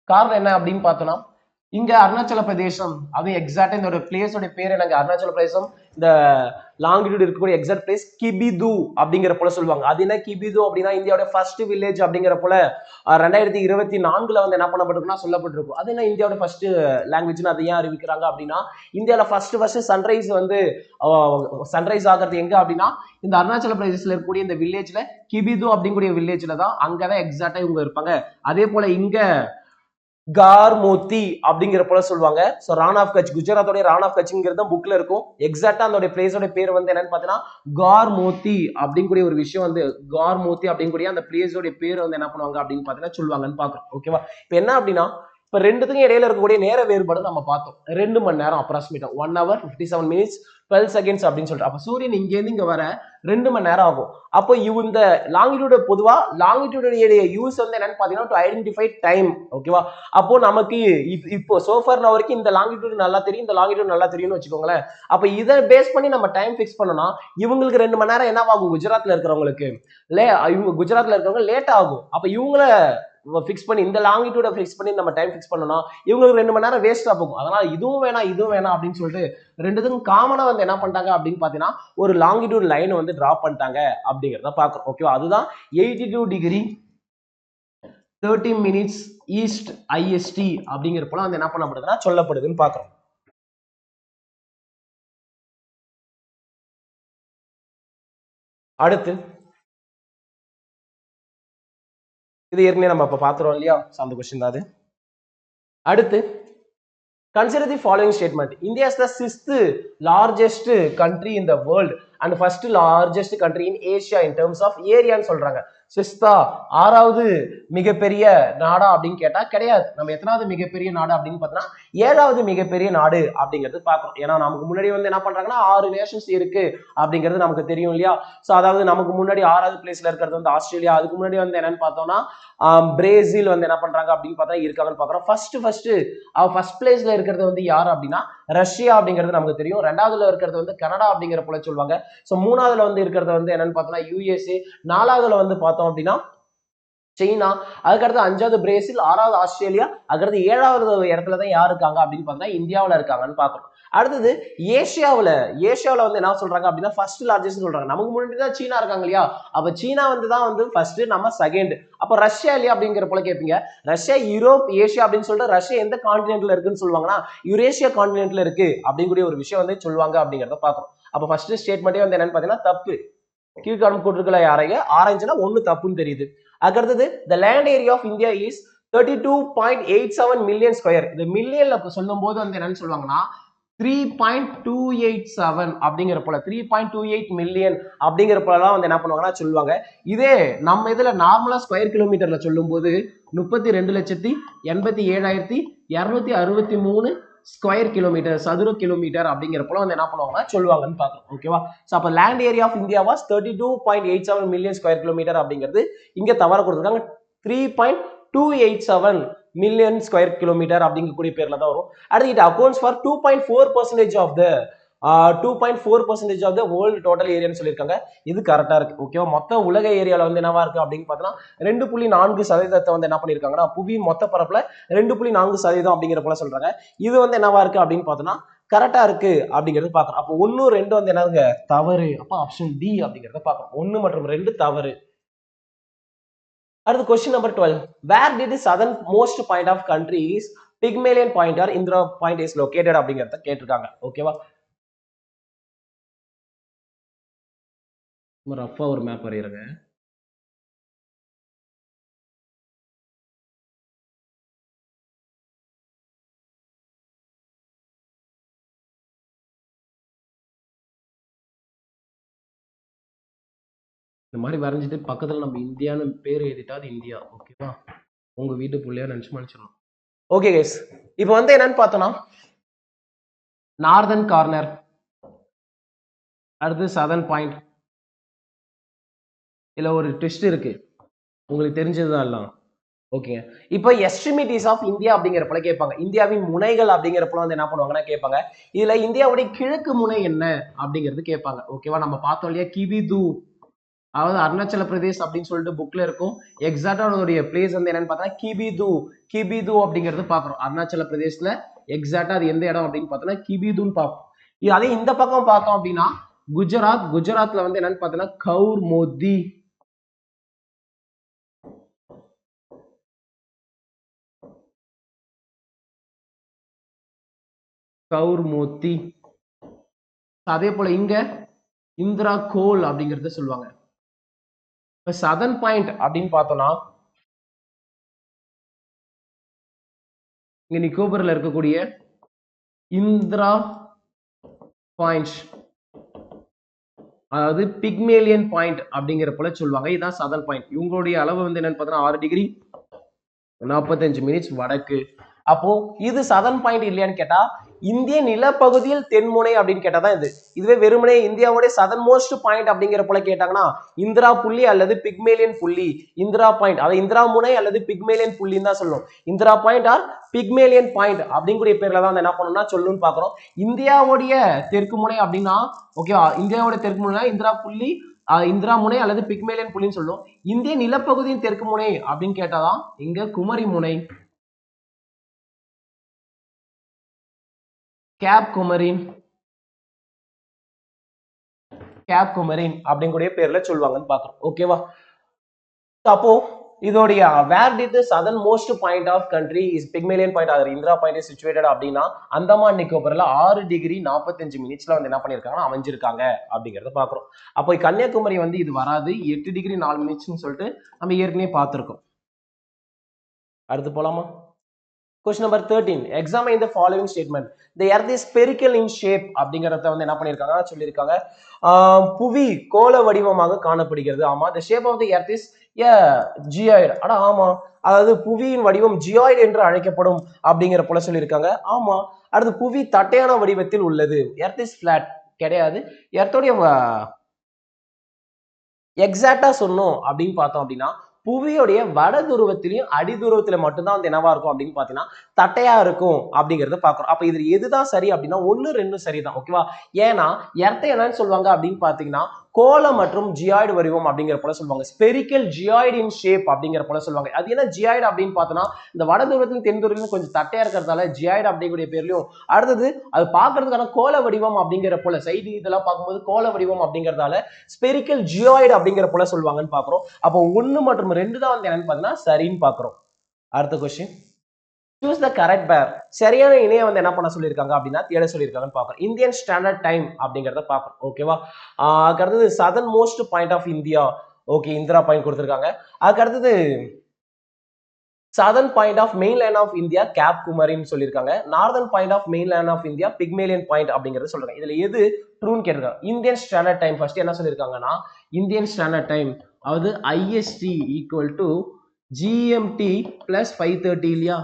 காரணம் என்ன அப்படின்னு பார்த்தோம்னா, இங்க அருணாச்சல பிரதேசம், அது எக்ஸாக்டா இந்த பிளேஸோட பேர் என்னங்க, அருணாச்சல பிரதேசம். இந்த லாங்கிடியூட் இருக்கக்கூடிய எக்ஸாக்ட் பிளேஸ் கிபிது அப்படிங்கிற போல சொல்லுவாங்க. அது என்ன கிபிது அப்படின்னா இந்தியாவோட ஃபர்ஸ்ட் வில்லேஜ் அப்படிங்கிற போல 2024 வந்து என்ன பண்ணப்பட்டிருக்குன்னா சொல்லப்பட்டிருக்கும். அது என்ன இந்தியாவோட ஃபர்ஸ்ட் லாங்குவேஜ்னு அதை ஏன் அறிவிக்கிறாங்க அப்படின்னா, இந்தியாவில ஃபர்ஸ்ட் சன்ரைஸ் வந்து சன்ரைஸ் ஆகிறது எங்க அப்படின்னா இந்த அருணாச்சல பிரதேசத்துல இருக்கக்கூடிய இந்த வில்லேஜ்ல கிபிது அப்படிங்கக்கூடிய வில்லேஜ்ல தான், அங்கதான் எக்ஸாக்டா இவங்க இருப்பாங்க. அதே போல இங்க கார்மோத்தி அப்படிங்கிற போல சொல்லுவாங்க. ஸோ ரான் ஆஃப் கட்ச், குஜராத்தோட ரான் ஆஃப் கட்ச்ங்கிறது புக்ல இருக்கும். எக்ஸாக்டா அதோட பிளேஸோட பேர் வந்து என்னன்னு பார்த்தீங்கன்னா கார்மோத்தி அப்படிங்கக்கூடிய ஒரு விஷயம் வந்து, கார்மோத்தி அப்படிங்கக்கூடிய அந்த பிளேஸோட பேர் வந்து என்ன பண்ணுவாங்க அப்படின்னு பார்த்தீங்கன்னா சொல்லுவாங்கன்னு பார்க்குறோம். ஓகேவா. இப்போ என்ன அப்படின்னா, இப்போ ரெண்டுத்துக்கும் இடையில இருக்கக்கூடிய நேர வேறுபாடு நம்ம பார்த்தோம். 2 மணி நேரம் அப்ராக்சிமேட்டா 1 hour 57 minutes 12 seconds அப்படின்னு சொல்லிட்டு. அப்போ சூரியன் இங்கேருந்து இங்க வர 2 மணி நேரம் ஆகும். அப்போ இந்த லாங்கிடியூட பொதுவா லாங்கிடியூடைய யூஸ் வந்து என்னன்னு பாத்தீங்கன்னா டு ஐடென்டிஃபை டைம். ஓகேவா. அப்போ நமக்கு இப்போ சோஃபார் வரைக்கும் இந்த லாங்கிடியூட் நல்லா தெரியும், இந்த லாங்கிடியூட் நல்லா தெரியும்னு வச்சுக்கோங்களேன். அப்போ இதை பேஸ் பண்ணி நம்ம டைம் ஃபிக்ஸ் பண்ணோம்னா இவங்களுக்கு 2 மணி நேரம் என்ன ஆகும், குஜராத்ல இருக்கிறவங்களுக்கு இவங்க குஜராத்ல இருக்கிறவங்க லேட் ஆகும். அப்ப இவங்கள ஃபிக்ஸ் பண்ணி இந்த லாங்கிடியூட ஃபிக்ஸ் பண்ணி நம்ம டைம் ஃபிக்ஸ் பண்ணோம்னா இவங்களுக்கு 2 மணி நேரம் வேஸ்டா போகும். அதனால இதுவும் வேணாம் அப்படின்னு சொல்லிட்டு ரெண்டுத்துக்கும் காமனா வந்து என்ன பண்ணிட்டாங்க அப்படின்னு பாத்தீங்கன்னா ஒரு லாங்கிடியூட் லைன் வந்து டிரா பண்ணிட்டாங்க அப்படிங்கிறத பாக்குறோம். ஓகேவா. அதுதான் 82 டிகிரி 30 மினிட்ஸ் ஈஸ்ட் ஐஎஸ்டி அப்படிங்கிற போல வந்து என்ன பண்ணப்படுதுன்னா சொல்லப்படுதுன்னு பாக்குறோம். அடுத்து இது ஏற்கனவே நம்ம இப்ப பாத்துறோம் இல்லையா, அந்த கொஸ்டின் தான் அது. அடுத்து consider the following statement. India is the 6th largest country in the world and first largest country in Asia in terms of area ன்னு சொல்றாங்க. 6th 6வது மிகப்பெரிய நாடா அப்படின்னு கேட்டா கிடையாது. நம்ம எத்தனாவது மிகப்பெரிய நாடு அப்படின்னு பார்த்தோம்னா 7வது மிகப்பெரிய நாடு அப்படிங்கிறது பார்க்கணும். ஏன்னா நமக்கு முன்னாடி வந்து என்ன பண்றாங்கன்னா 6 நேஷன்ஸ் இருக்கு அப்படிங்கிறது நமக்கு தெரியும் இல்லையா. ஸோ அதாவது நமக்கு முன்னாடி 6வது பிளேஸ்ல இருக்கிறது வந்து ஆஸ்திரேலியா, அதுக்கு முன்னாடி வந்து என்னன்னு பார்த்தோம்னா பிரேசில் வந்து என்ன பண்றாங்க அப்படின்னு பார்த்தா இருக்காங்கன்னு பாக்குறோம். ஃபர்ஸ்ட் பிளேஸ்ல இருக்கிறது வந்து யாரு அப்படின்னா ரஷ்யா அப்படிங்கிறது நமக்கு தெரியும். 2வதுல இருக்கிறது வந்து கனடா அப்படிங்கிற போல சொல்லுவாங்க. ஸோ 3வதுல வந்து இருக்கிறது வந்து என்னன்னு பார்த்தோம்னா யுஎஸ்ஏ, 4வதுல வந்து பார்த்தோம் அப்படின்னா சீனா, அதுக்கடுத்து 5வது பிரேசில், 6வது ஆஸ்திரேலியா, அதுக்கடுத்து 7வது இடத்துல தான் யார் இருக்காங்க அப்படின்னு பார்த்தீங்கன்னா இந்தியாவில் இருக்காங்கன்னு பார்க்கணும். அடுத்தது ஏசியாவில் வந்து என்ன சொல்றாங்க அப்படின்னா ஃபர்ஸ்ட் லார்ஜஸ்ட் சொல்றாங்க. நமக்கு முன்னாடி தான் சீனா இருக்காங்க இல்லையா. அப்ப சீனா வந்து தான் வந்து ஃபர்ஸ்ட், நம்ம செகண்ட். அப்ப ரஷ்யா இல்லையா அப்படிங்கிற போல கேட்பீங்க. ரஷ்யா, யூரோப், ஏசியா அப்படின்னு சொல்லிட்டு ரஷ்யா எந்த கான்டினென்ட்ல இருக்குன்னு சொல்லுவாங்கன்னா யூரேஷியா கான்டினென்ட்ல இருக்கு அப்படிங்கிற ஒரு விஷயம் வந்து சொல்லுவாங்க அப்படிங்கிறத பார்க்கணும். அப்ப ஃபர்ஸ்ட் ஸ்டேட்மெண்ட்டே வந்து என்னன்னு பார்த்தீங்கன்னா தப்பு. கீழ்காணும் கூற்றுக்களை ஆராய்ஞ்சுனா ஒண்ணு தப்புன்னு தெரியுது. அதுக்கடுத்தது the land area of India is 32.87 million square. இந்த மில்லியன்ல சொல்லும் போது வந்து என்னன்னு சொல்லுவாங்கன்னா 3.287 அப்படிங்கிற போல 3.28 மில்லியன் அப்படிங்கிற போலாம் வந்து என்ன பண்ணுவாங்கன்னா சொல்லுவாங்க. இதே நம்ம இதுல நார்மலா ஸ்கொயர் கிலோமீட்டர்ல சொல்லும் போது 32,87,263 ஸ்கொயர் கிலோமீட்டர், சதுர கிலோமீட்டர் அப்படிங்கிறப்போ வந்து என்ன பண்ணுவாங்கன்னா சொல்லுவாங்கன்னு பார்க்கணும். ஓகேவா? ஸோ அப்போ land area of India was 32.87 million square kilometre அப்படிங்கிறது இங்க தவற கொடுத்துருக்காங்க. 3.287 மில்லியன் ஸ்கொயர் கிலோமீட்டர் அப்படிங்கக்கூடிய பேர்ல தான் வரும். அடுத்து it accounts for 2.4% of the 2.4% of the world total ஏரியான்னு சொல்லியிருக்காங்க. இது கரெக்டா இருக்கு. ஓகேவா? மொத்த உலக ஏரியால வந்து என்னவா இருக்கு அப்படின்னு பார்த்தோம்னா 2.4% வந்து என்ன பண்ணிருக்காங்கன்னா புவியின் மொத்த பரப்புல 2.4% அப்படிங்கிற போல சொல்றாங்க. இது வந்து என்னவா இருக்கு அப்படின்னு பார்த்தோம்னா கரெக்டா இருக்கு அப்படிங்கறது பாக்குறோம். அப்போ 1, 2 வந்து என்னங்க தவறு. அப்ப ஆப்ஷன் டி அப்படிங்கறத பாக்குறோம். 1 மற்றும் 2 தவறு. அடுத்து question number 12. Where did the southernmost point of country's Pygmalion point or Indra point is located அப்படிங்கறத கேட்டிருக்காங்க. ஓகேவா? ரஃபா ஒரு மேப் வரையறங்க. இந்த மாதிரி வரைஞ்சிட்டு பக்கத்துல நம்ம இந்தியான்னு பேர் எழுதிட்டா அது இந்தியா. ஓகேவா? உங்க வீட்டு புள்ளையா நினைச்சு மன்னிச்சிடணும். ஓகே கைஸ், இப்போ வந்து என்னன்னு பார்த்தோம்னா நார்தன் கார்னர், அடுத்து சதர்ன் பாயிண்ட். இதுல ஒரு ட்விஸ்ட் இருக்கு, உங்களுக்கு தெரிஞ்சதுதான் எல்லாம். ஓகேங்க. இப்போ எஸ்ட்ரிமிட்டிஸ் ஆஃப் இந்தியா அப்படிங்கிறப்பல கேட்பாங்க. இந்தியாவின் முனைகள் அப்படிங்கிறப்பல வந்து என்ன பண்ணுவாங்கன்னா கேட்பாங்க. இதுல இந்தியாவுடைய கிழக்கு முனை என்ன அப்படிங்கிறது கேட்பாங்க. ஓகேவா? நம்ம பார்த்தோம் இல்லையா கிபிது, அதாவது அருணாச்சல பிரதேஷ் அப்படின்னு சொல்லிட்டு புக்ல இருக்கும். எக்ஸாக்டா அதோடைய பிளேஸ் வந்து என்னன்னு பார்த்தா கிபிது. கிபிது அப்படிங்கிறது பாக்குறோம் அருணாச்சல பிரதேஷ்ல. எக்ஸாக்டா அது எந்த இடம் அப்படின்னு பார்த்தோம்னா கிபிதுன்னு பார்ப்போம். அதே இந்த பக்கம் பார்த்தோம் அப்படின்னா குஜராத். குஜராத்ல வந்து என்னன்னு பார்த்தோம்னா கவுர் மோதி. கவுர் மோத்தி. அதே போல இங்க இந்திரா கோல் அப்படிங்கறத சொல்லுவாங்க. இப்ப சதர்ன் பாயிண்ட் அப்படின்னு பார்த்தோம்னா இங்க நிக்கோபர்ல இருக்கக்கூடிய இந்திரா பாயிண்ட், அதாவது பிக்மேலியன் பாயிண்ட் அப்படிங்கிற போல சொல்லுவாங்க. இதுதான் சதர்ன் பாயிண்ட். இவங்களுடைய அளவு வந்து என்னன்னு பார்த்தோம்னா 6 டிகிரி 45 மினிட்ஸ் வடக்கு. அப்போ இது சதர்ன் பாயிண்ட் இல்லையான்னு கேட்டா இந்திய நிலப்பகுதியில் தென்முனை அப்படின்னு கேட்டாதான் இது. இதுவே வெறுமனே இந்தியாவுடைய சதர்ன் மோஸ்ட் பாயிண்ட் அப்படிங்கிற போல கேட்டாங்கன்னா இந்திரா புள்ளி அல்லது பிக்மேலியன் புள்ளி. இந்திரா பாயிண்ட், அதாவது இந்திரா முனை அல்லது பிக்மேலியன் புள்ளின்னு தான் சொல்லணும். Indira point or Pygmalion point அப்படிங்கிற பேர்ல தான் என்ன பண்ணணும்னா சொல்லணும்னு பாக்குறோம். இந்தியாவுடைய தெற்கு முனை அப்படின்னா ஓகேவா, இந்தியாவுடைய தெற்கு முனை இந்திரா புள்ளி, இந்திரா முனை அல்லது பிக்மேலியன் புள்ளின்னு சொல்லும். இந்திய நிலப்பகுதியின் தெற்கு முனை அப்படின்னு கேட்டாதான் இங்க குமரி முனை, கேப் குமரின், கேப் குமரின் அப்படிங்கக்கூடிய பேர்ல சொல்லுவாங்கன்னு பாக்குறோம். ஓகேவா? அப்போ இதோடைய where did the southern most point of country is Pygmalion point or Indira point is situated அப்படின்னா அந்தமான் நிக்கோபர்ல 6 டிகிரி 45 மினிட்ஸ்ல வந்து என்ன பண்ணிருக்காங்கன்னா அமைஞ்சிருக்காங்க அப்படிங்கறத பாக்குறோம். அப்போ கன்னியாகுமரி வந்து இது வராது, 8 டிகிரி 4 மினிட்ஸ்னு சொல்லிட்டு நம்ம ஏற்கனவே பார்த்திருக்கோம். அடுத்து போலாமா? Question number 13. Examine the following statement. The earth is spherical in shape அப்படிங்கறத வந்து என்ன பண்ணிருக்காங்க சொல்லிருக்காங்க. புவி கோள வடிவமாக காணப்படுகிறது. ஆமா. The shape of the earth is a geoid. அட ஆமா, அதாவது புவியின் வடிவம் ஜியாய்டு என்று அழைக்கப்படும் அப்படிங்கிற போல சொல்லியிருக்காங்க. ஆமா. அடுத்து புவி தட்டையான வடிவத்தில் உள்ளது. எர்த் இஸ் பிளாட் கிடையாது. எர்த்தோடைய எக்ஸாக்டா சொன்னோம் அப்படின்னு பார்த்தோம் அப்படின்னா புவியோடைய வட துருவத்திலையும் அடி துருவத்துல மட்டும்தான் வந்து என்னவா இருக்கும் அப்படின்னு பாத்தீங்கன்னா தட்டையா இருக்கும் அப்படிங்கறத பாக்குறோம். அப்ப இது எதுதான் சரி அப்படின்னா 1, 2 சரிதான். ஓகேவா? ஏன்னா எர்த்தை என்னன்னு சொல்லுவாங்க அப்படின்னு பாத்தீங்கன்னா கோள மற்றும் ஜியாய்டு வடிவம் அப்படிங்கிற போல சொல்லுவாங்க. ஸ்பெரிக்கல் ஜியாய்டு இன் ஷேப் அப்படிங்கிற போல சொல்லுவாங்க. அது என்ன ஜியாய்டு அப்படின்னு பார்த்தோம்னா இந்த வட துருவத்திலும் தென் துருவத்திலும் கொஞ்சம் தட்டையா இருக்கிறதால ஜியாய்டு அப்படிங்கிற பேர்லயும், அடுத்தது அது பாக்குறதுக்கான கோள வடிவம் அப்படிங்கிற போல சைடு இதெல்லாம் பார்க்கும்போது கோள வடிவம் அப்படிங்கறதால ஸ்பெரிக்கல் ஜியாய்டு அப்படிங்கிற போல சொல்லுவாங்கன்னு பாக்குறோம். அப்போ 1 மற்றும் 2 தான் வந்து என்னன்னு பாத்தீங்கன்னா சரின்னு பாக்குறோம். அடுத்த கொஸ்டின், சூஸ் த கரெக்ட் பேர். சரியான இணைய வந்து என்ன பண்ண சொல்லியிருக்காங்க அப்படின்னா தேட சொல்லியிருக்காங்கன்னு பார்க்கணும். இந்தியன் ஸ்டாண்டர்ட் டைம் அப்படிங்கறத பார்க்கணும். ஓகேவா? அதுக்கு அடுத்தது southern most point of India. Okay, Indira point கொடுத்திருக்காங்க. அதுக்கு அடுத்தது southern point of main line of India Cape குமரின்னு சொல்லியிருக்காங்க. Northern point of main line of India Pygmalion point அப்படிங்கறது சொல்றாங்க. இதுல எது ட்ரூன்னு கேட்டிருக்காங்க. இந்தியன் ஸ்டாண்டர்ட் டைம் ஃபர்ஸ்ட் என்ன சொல்லியிருக்காங்கன்னா இந்தியன் ஸ்டாண்டர்ட் டைம் அதாவது IST equal to GMT plus 530 இல்லையா?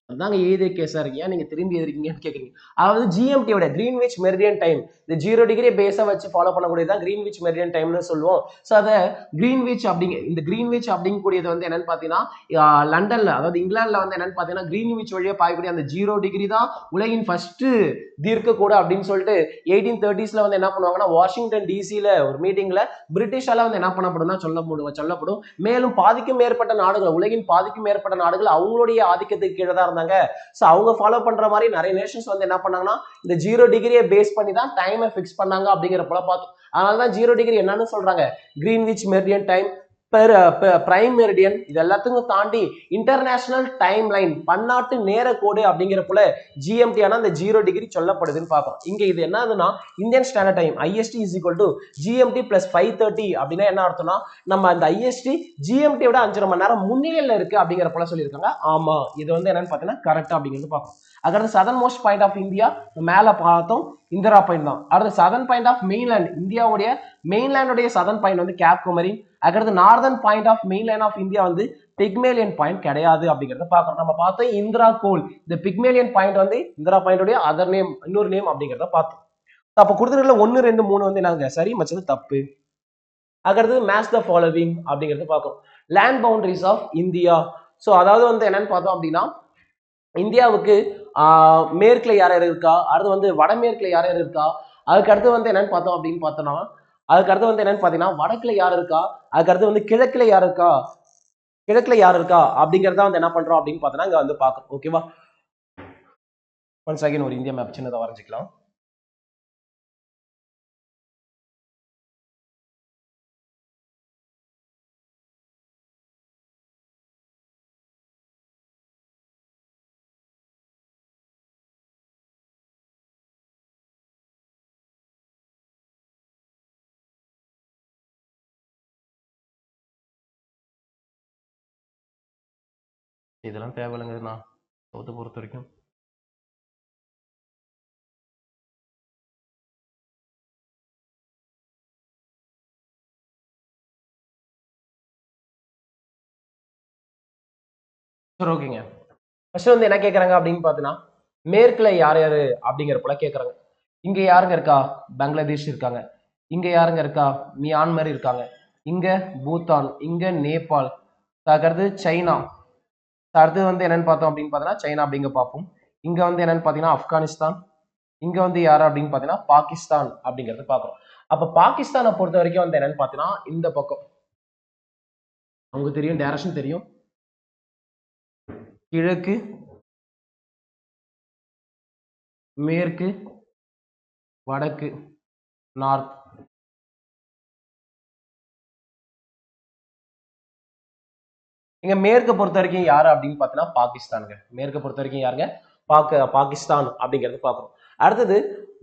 அதாங்க எழுதிய கேஸா இருக்கு. ஏன் நீங்க திரும்பி எழுதிருக்கீங்கன்னு கேக்குறீங்க. அதாவது ஜிஎம்டியோட கிரீன்விச் மெரிடியன் டைம், இந்த 0 டிகிரி பேஸா வச்சு ஃபாலோ பண்ணக்கூடியதான் கிரீன்விச் மெரிடியன் டைம்னு சொல்லுவோம். ஸோ அதை கிரீன்விச் அப்படிங்க இந்த கிரீன்விச் அப்படிங்கக்கூடியது வந்து என்னன்னு பாத்தீங்கன்னா லண்டன்ல, அதாவது இங்கிலாந்துல வந்து என்னன்னு பாத்தீங்கன்னா கிரீன்விச் வழியா பாயக்கூடிய அந்த 0 டிகிரி தான் உலகின் ஃபர்ஸ்ட் தீர்க்க கூட அப்படின்னு சொல்லிட்டு 1830s வந்து என்ன பண்ணுவாங்கன்னா வாஷிங்டன் டிசில ஒரு மீட்டிங்ல பிரிட்டிஷால வந்து என்ன பண்ணப்படும்னா சொல்லப்படும். மேலும் பாதிக்கும் மேற்பட்ட நாடுகள், உலகின் பாதிக்கும் மேற்பட்ட நாடுகள் அவங்களுடைய ஆதிக்கத்துக்கு கீழே தான் இருந்தாங்க. ஸோ அவங்க ஃபாலோ பண்ற மாதிரி நிறைய நேஷன்ஸ் வந்து என்ன பண்ணாங்கன்னா இந்த 0 டிகிரியை பேஸ் பண்ணி தான் டைமை ஃபிக்ஸ் பண்ணாங்க அப்படிங்கிறப்ப பார்த்தோம். அதனாலதான் 0 டிகிரி என்னன்னு சொல்றாங்க, Greenwich meridian time, prime meridian, இது எல்லாத்துக்கும் தாண்டி இன்டர்நேஷனல் டைம் லைன், பன்னாட்டு நேர கோடு அப்படிங்கிற போல ஜிஎம்டி ஆனா இந்த 0 டிகிரி சொல்லப்படுதுன்னு பார்ப்போம். இங்க இது என்னதுன்னா Indian standard time IST is equal to GMT plus 5:30 அப்படின்னா என்ன அர்த்தம்னா நம்ம அந்த ஐஎஸ்டி ஜிஎம்டி விட 5.5 மணி நேரம் முன்னிலையில இருக்கு அப்படிங்கிற போல சொல்லியிருக்காங்க. ஆமா, இது வந்து என்னன்னு பார்த்தீங்கன்னா கரெக்ட் அப்படிங்கிறது பார்ப்போம். அடுத்து southern most point of India மேல பார்த்தோம், இந்திரா பாயிண்ட் தான். அடுத்து சதர்ன் பாயிண்ட் ஆஃப் மெயின்லேண்ட், இந்தியாவுடைய மெயின்லேண்டுடைய சதர்ன் பாயிண்ட் வந்து கேப் குமரின். அடுத்து northern point of mainland of India வந்து பிக்மேலியன் பாயிண்ட் கிடையாது அப்படிங்கறத பாக்குறோம். நம்ம பார்த்தோம் இந்திரா கோல், இந்த பிக்மேலியன் பாயிண்ட் வந்து இந்திரா பாயிண்டோட அதர் நேம், இன்னொரு நேம் அப்படிங்கறத பார்த்தோம். அப்ப கொடுத்துருக்கல 1, 2, 3 வந்து என்னங்க சரி, மச்சது தப்பு. அடுத்து மேட்ச் த ஃபாலோவிங் அப்படிங்கறது பார்க்கணும். Land boundaries of India. So அதாவது வந்து என்னன்னு பார்த்தோம் அப்படின்னா இந்தியாவுக்கு மேற்குல யார் யார் இருக்கா, அடுத்து வந்து வடமேற்குல யார் யார் இருக்கா, அதுக்கு அடுத்து வந்து என்னன்னு பார்த்தோம் அப்படின்னு பார்த்தோம்னா அதுக்கு அடுத்து வந்து என்னன்னு பார்த்தீங்கன்னா வடக்குல யார் இருக்கா, அதுக்கு அடுத்து வந்து கிழக்குல யார் இருக்கா, கிழக்குல யார் இருக்கா அப்படிங்கறத வந்து என்ன பண்றோம் அப்படின்னு பார்த்தோம்னா இங்க வந்து பார்க்கணும். ஓகேவா, ஒன்ஸ் அகைன் ஒரு இந்தியா மேப் சின்னதை வரைஞ்சிக்கலாம். இதெல்லாம் தேவையில்லைங்கண்ணா சவுத்தை பொறுத்த வரைக்கும். சரி ஓகேங்க. ஃபர்ஸ்ட் வந்து என்ன கேட்கறாங்க அப்படின்னு பார்த்தீங்கன்னா மேற்குல யார் யாரு அப்படிங்கிற போல கேட்கறாங்க. இங்க யாருங்க இருக்கா, பங்களாதேஷ் இருக்காங்க. இங்க யாருங்க இருக்கா, மியான்மர் இருக்காங்க. இங்க பூட்டான், இங்க நேபாள், அடுத்து சைனா, அடுத்து வந்து என்னன்னு பார்த்தோம் அப்படின்னு பார்த்தீங்கன்னா சைனா அப்படிங்க பார்ப்போம். இங்க வந்து என்னன்னு பார்த்தீங்கன்னா ஆப்கானிஸ்தான், இங்க வந்து யாரு அப்படின்னு பார்த்தீங்கன்னா பாகிஸ்தான் அப்படிங்கிறது பார்க்கணும். அப்ப பாகிஸ்தானை பொறுத்த வரைக்கும் வந்து என்னன்னு பார்த்தீங்கன்னா இந்த பக்கம் உங்களுக்கு தெரியும், டைரக்ஷன் தெரியும், கிழக்கு, மேற்கு, வடக்கு, நார்த். இங்க மேற்கு பொறுத்த வரைக்கும் யாரு அப்படின்னு பார்த்தீங்கன்னா பாகிஸ்தானுங்க. மேற்கு பொறுத்த வரைக்கும் யாருங்க, பாகிஸ்தான் அப்படிங்கிறது பார்க்கணும். அடுத்தது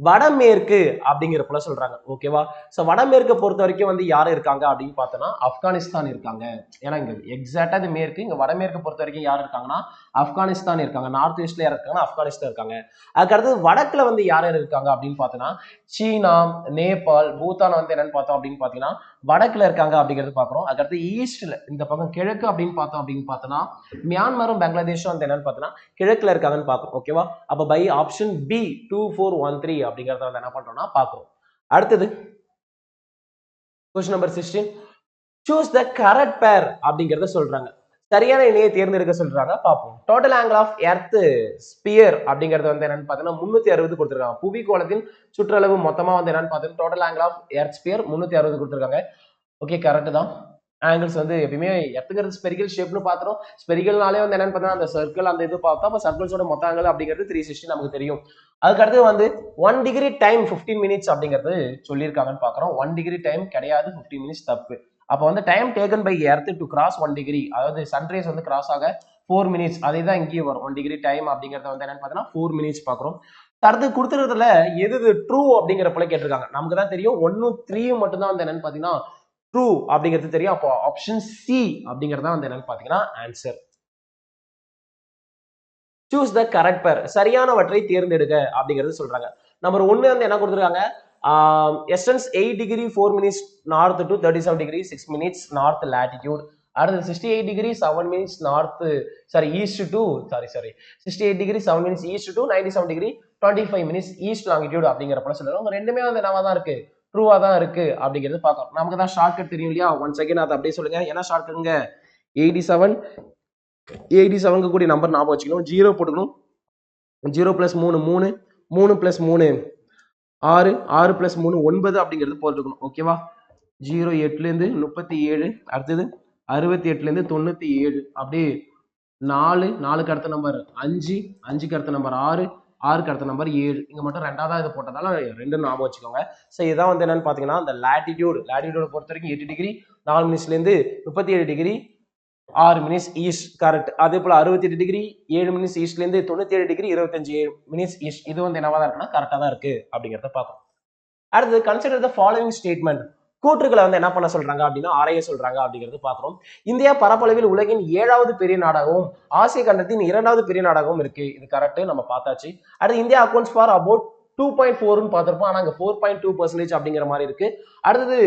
வடமேற்கு அப்படிங்கிற போல சொல்றாங்க. ஓகேவா, சோ வடமேற்கு பொறுத்த வரைக்கும் வந்து யாரு இருக்காங்க அப்படின்னு பார்த்தோம்னா ஆப்கானிஸ்தான் இருக்காங்க. ஏன்னா இங்க எக்ஸாக்டா இது மேற்கு, இங்க வடமேற்கு பொறுத்த வரைக்கும் யார் இருக்காங்கன்னா ஆப்கானிஸ்தான் இருக்காங்க. நார்த் ஈஸ்ட்ல யார் இருக்காங்கன்னா ஆப்கானிஸ்தான் இருக்காங்க. அதுக்கு அடுத்தது வடக்குல வந்து யார் யார் இருக்காங்க அப்படின்னு பார்த்தோம்னா சீனா, நேபாள், பூட்டான் வந்து என்னன்னு பார்த்தோம் அப்படின்னு பார்த்தீங்கன்னா வடக்குல இருக்காங்க அப்படிங்கிறது பார்க்குறோம். அதுக்கடுத்து ஈஸ்ட்ல இந்த பக்கம் கிழக்கு அப்படின்னு பார்த்தோம் அப்படின்னு பார்த்தோம்னா மியான்மரும் பங்களாதேஷும் வந்து என்னன்னு பார்த்தோம்னா கிழக்குல இருக்காங்கன்னு பார்க்குறோம். ஓகேவா, அப்ப பை ஆப்ஷன் பி 2413 அப்படிங்கறத வந்து என்ன பண்றோம்னா பார்க்குறோம். அடுத்தது question number 16, choose the correct pair அப்படிங்கறத சொல்றாங்க. சரியான இணையை தேர்ந்தெடுக்க சொல்றாங்க. பார்ப்போம். Total angle of earth sphere அப்படிங்கிறது வந்து என்னன்னு பார்த்தீங்கன்னா 360 கொடுத்துருக்காங்க. புவி கோளத்தின் சுற்றளவு மொத்தமா வந்து என்னன்னு பார்த்தீங்கன்னா total angle of earth sphere 360 கொடுத்துருக்காங்க. ஓகே, கரெக்ட் தான். ஆங்கிள்ஸ் வந்து எப்பயுமே எர்த்துங்கிறது ஸ்பெரிக்கல் ஷேப்னு பார்த்துரும். ஸ்பெரிக்கல்னாலே வந்து என்னன்னு பார்த்தீங்கன்னா அந்த சர்க்கிள் அந்த இது பார்த்தோம். அப்போ சர்க்கிள்ஸோட மொத்த ஆங்கிள் அப்படிங்கிறது 360 நமக்கு தெரியும். அதுக்கடுத்து வந்து 1 டிகிரி டைம் 15 மினிட்ஸ் அப்படிங்கிறது சொல்லியிருக்காங்கன்னு பார்க்குறோம். 1 டிகிரி டைம் கிடையாது, 15 மினிட்ஸ் தப்பு. அப்போ வந்து time taken by earth to cross 1 degree, அதாவது சன்ரைஸ் வந்து கிராஸ் ஆக 4 மினிட்ஸ், அதே தான் இங்கேயும் வரும். 1 டிகிரி டைம் அப்படிங்கிறத வந்து என்னன்னு பார்த்தீங்கன்னா 4 மினிட்ஸ் பார்க்குறோம். அடுத்து கொடுத்துருக்கிறதுல எது ட்ரூ அப்படிங்கிற போல கேட்டிருக்காங்க. நமக்கு தான் தெரியும் 1 3 மட்டும் தான் வந்து என்னன்னு பார்த்தீங்கன்னா ட்ரூ அப்படிங்கிறது தெரியும். அப்போ ஆப்ஷன் சி அப்படிங்கிறது தான் வந்து என்னன்னு பார்த்தீங்கன்னா ஆன்சர். சூஸ் த கரெக்ட் பேர், சரியானவற்றை தேர்ந்தெடுக்க அப்படிங்கிறது சொல்றாங்க. நம்பர் 1 வந்து என்ன கொடுத்துருக்காங்க, extends 8 degree 4 minutes north to 37 degree 6 minutes north latitude. அடுத்தது 68 degree 7 minutes north east to 68 degree 7 minutes east to 97 degree 25 minutes east longitude அப்படிங்கிறப்ப சொல்லுவாங்க. ரெண்டுமே வந்து என்னவா தான் இருக்கு, ட்ரூவா தான் இருக்கு அப்படிங்கிறது பார்க்கணும். நமக்கு தான் ஷார்ட்கட் தெரியும் இல்லையா? ஒன் செகண்ட் அதை அப்படியே சொல்லுங்க. என்ன ஷார்ட்கட்டுங்க? 87 கூடிய நம்பர் ஞாபகம் வச்சுக்கணும். 0 போட்டுக்கணும். 0 + 3 3 3 + 3 6 6 + 3 9 அப்படிங்கிறது போட்டுக்கணும். ஓகேவா? 08லேருந்து 37, அடுத்தது 68லேருந்து 97, அப்படியே 4 4க்கு அடுத்த நம்பர் 5 5க்கு அடுத்த நம்பர் 6 6க்கு அடுத்த நம்பர் 7. இங்க மட்டும் ரெண்டாவதா இது போட்டதால ரெண்டு ஞாபகம் வச்சுக்கோங்க. ஸோ இதான் வந்து என்னன்னு பாத்தீங்கன்னா இந்த லாட்டிடியூட் பொறுத்த வரைக்கும் 8 டிகிரி 4 மினிட்ஸ்லேருந்து 37 டிகிரி 6 மினிட்ஸ் ஈஸ்ட் கரெக்ட். அதே போல 68 டிகிரி 7 மினிட்ஸ் ஈஸ்ட்லேருந்து 97 டிகிரி 25 மினிட்ஸ் ஈஸ்ட். இது வந்து என்னவா தான் இருக்குன்னா கரெக்டாக தான் இருக்கு அப்படிங்கிறத பார்க்கணும். அடுத்தது கன்சிடர் த ஃபாலோவிங் ஸ்டேட்மெண்ட். கூற்றுக்களை வந்து என்ன பண்ண சொல்றாங்க அப்படின்னா ஆராய சொல்றாங்க அப்படிங்கிறது பார்க்கிறோம். இந்தியா பரப்பளவில் உலகின் 7வது பெரிய நாடாகவும் ஆசிய கண்டத்தின் 2வது பெரிய நாடாகவும் இருக்கு. இது கரெக்ட், நம்ம பார்த்தாச்சு. அடுத்து இந்தியா அக்கௌண்ட்ஸ் ஃபார் அபவுட் 2.4ன்னு பார்த்திருப்போம். ஆனா அங்க 4.2% அப்படிங்கிற மாதிரி இருக்கு. அடுத்தது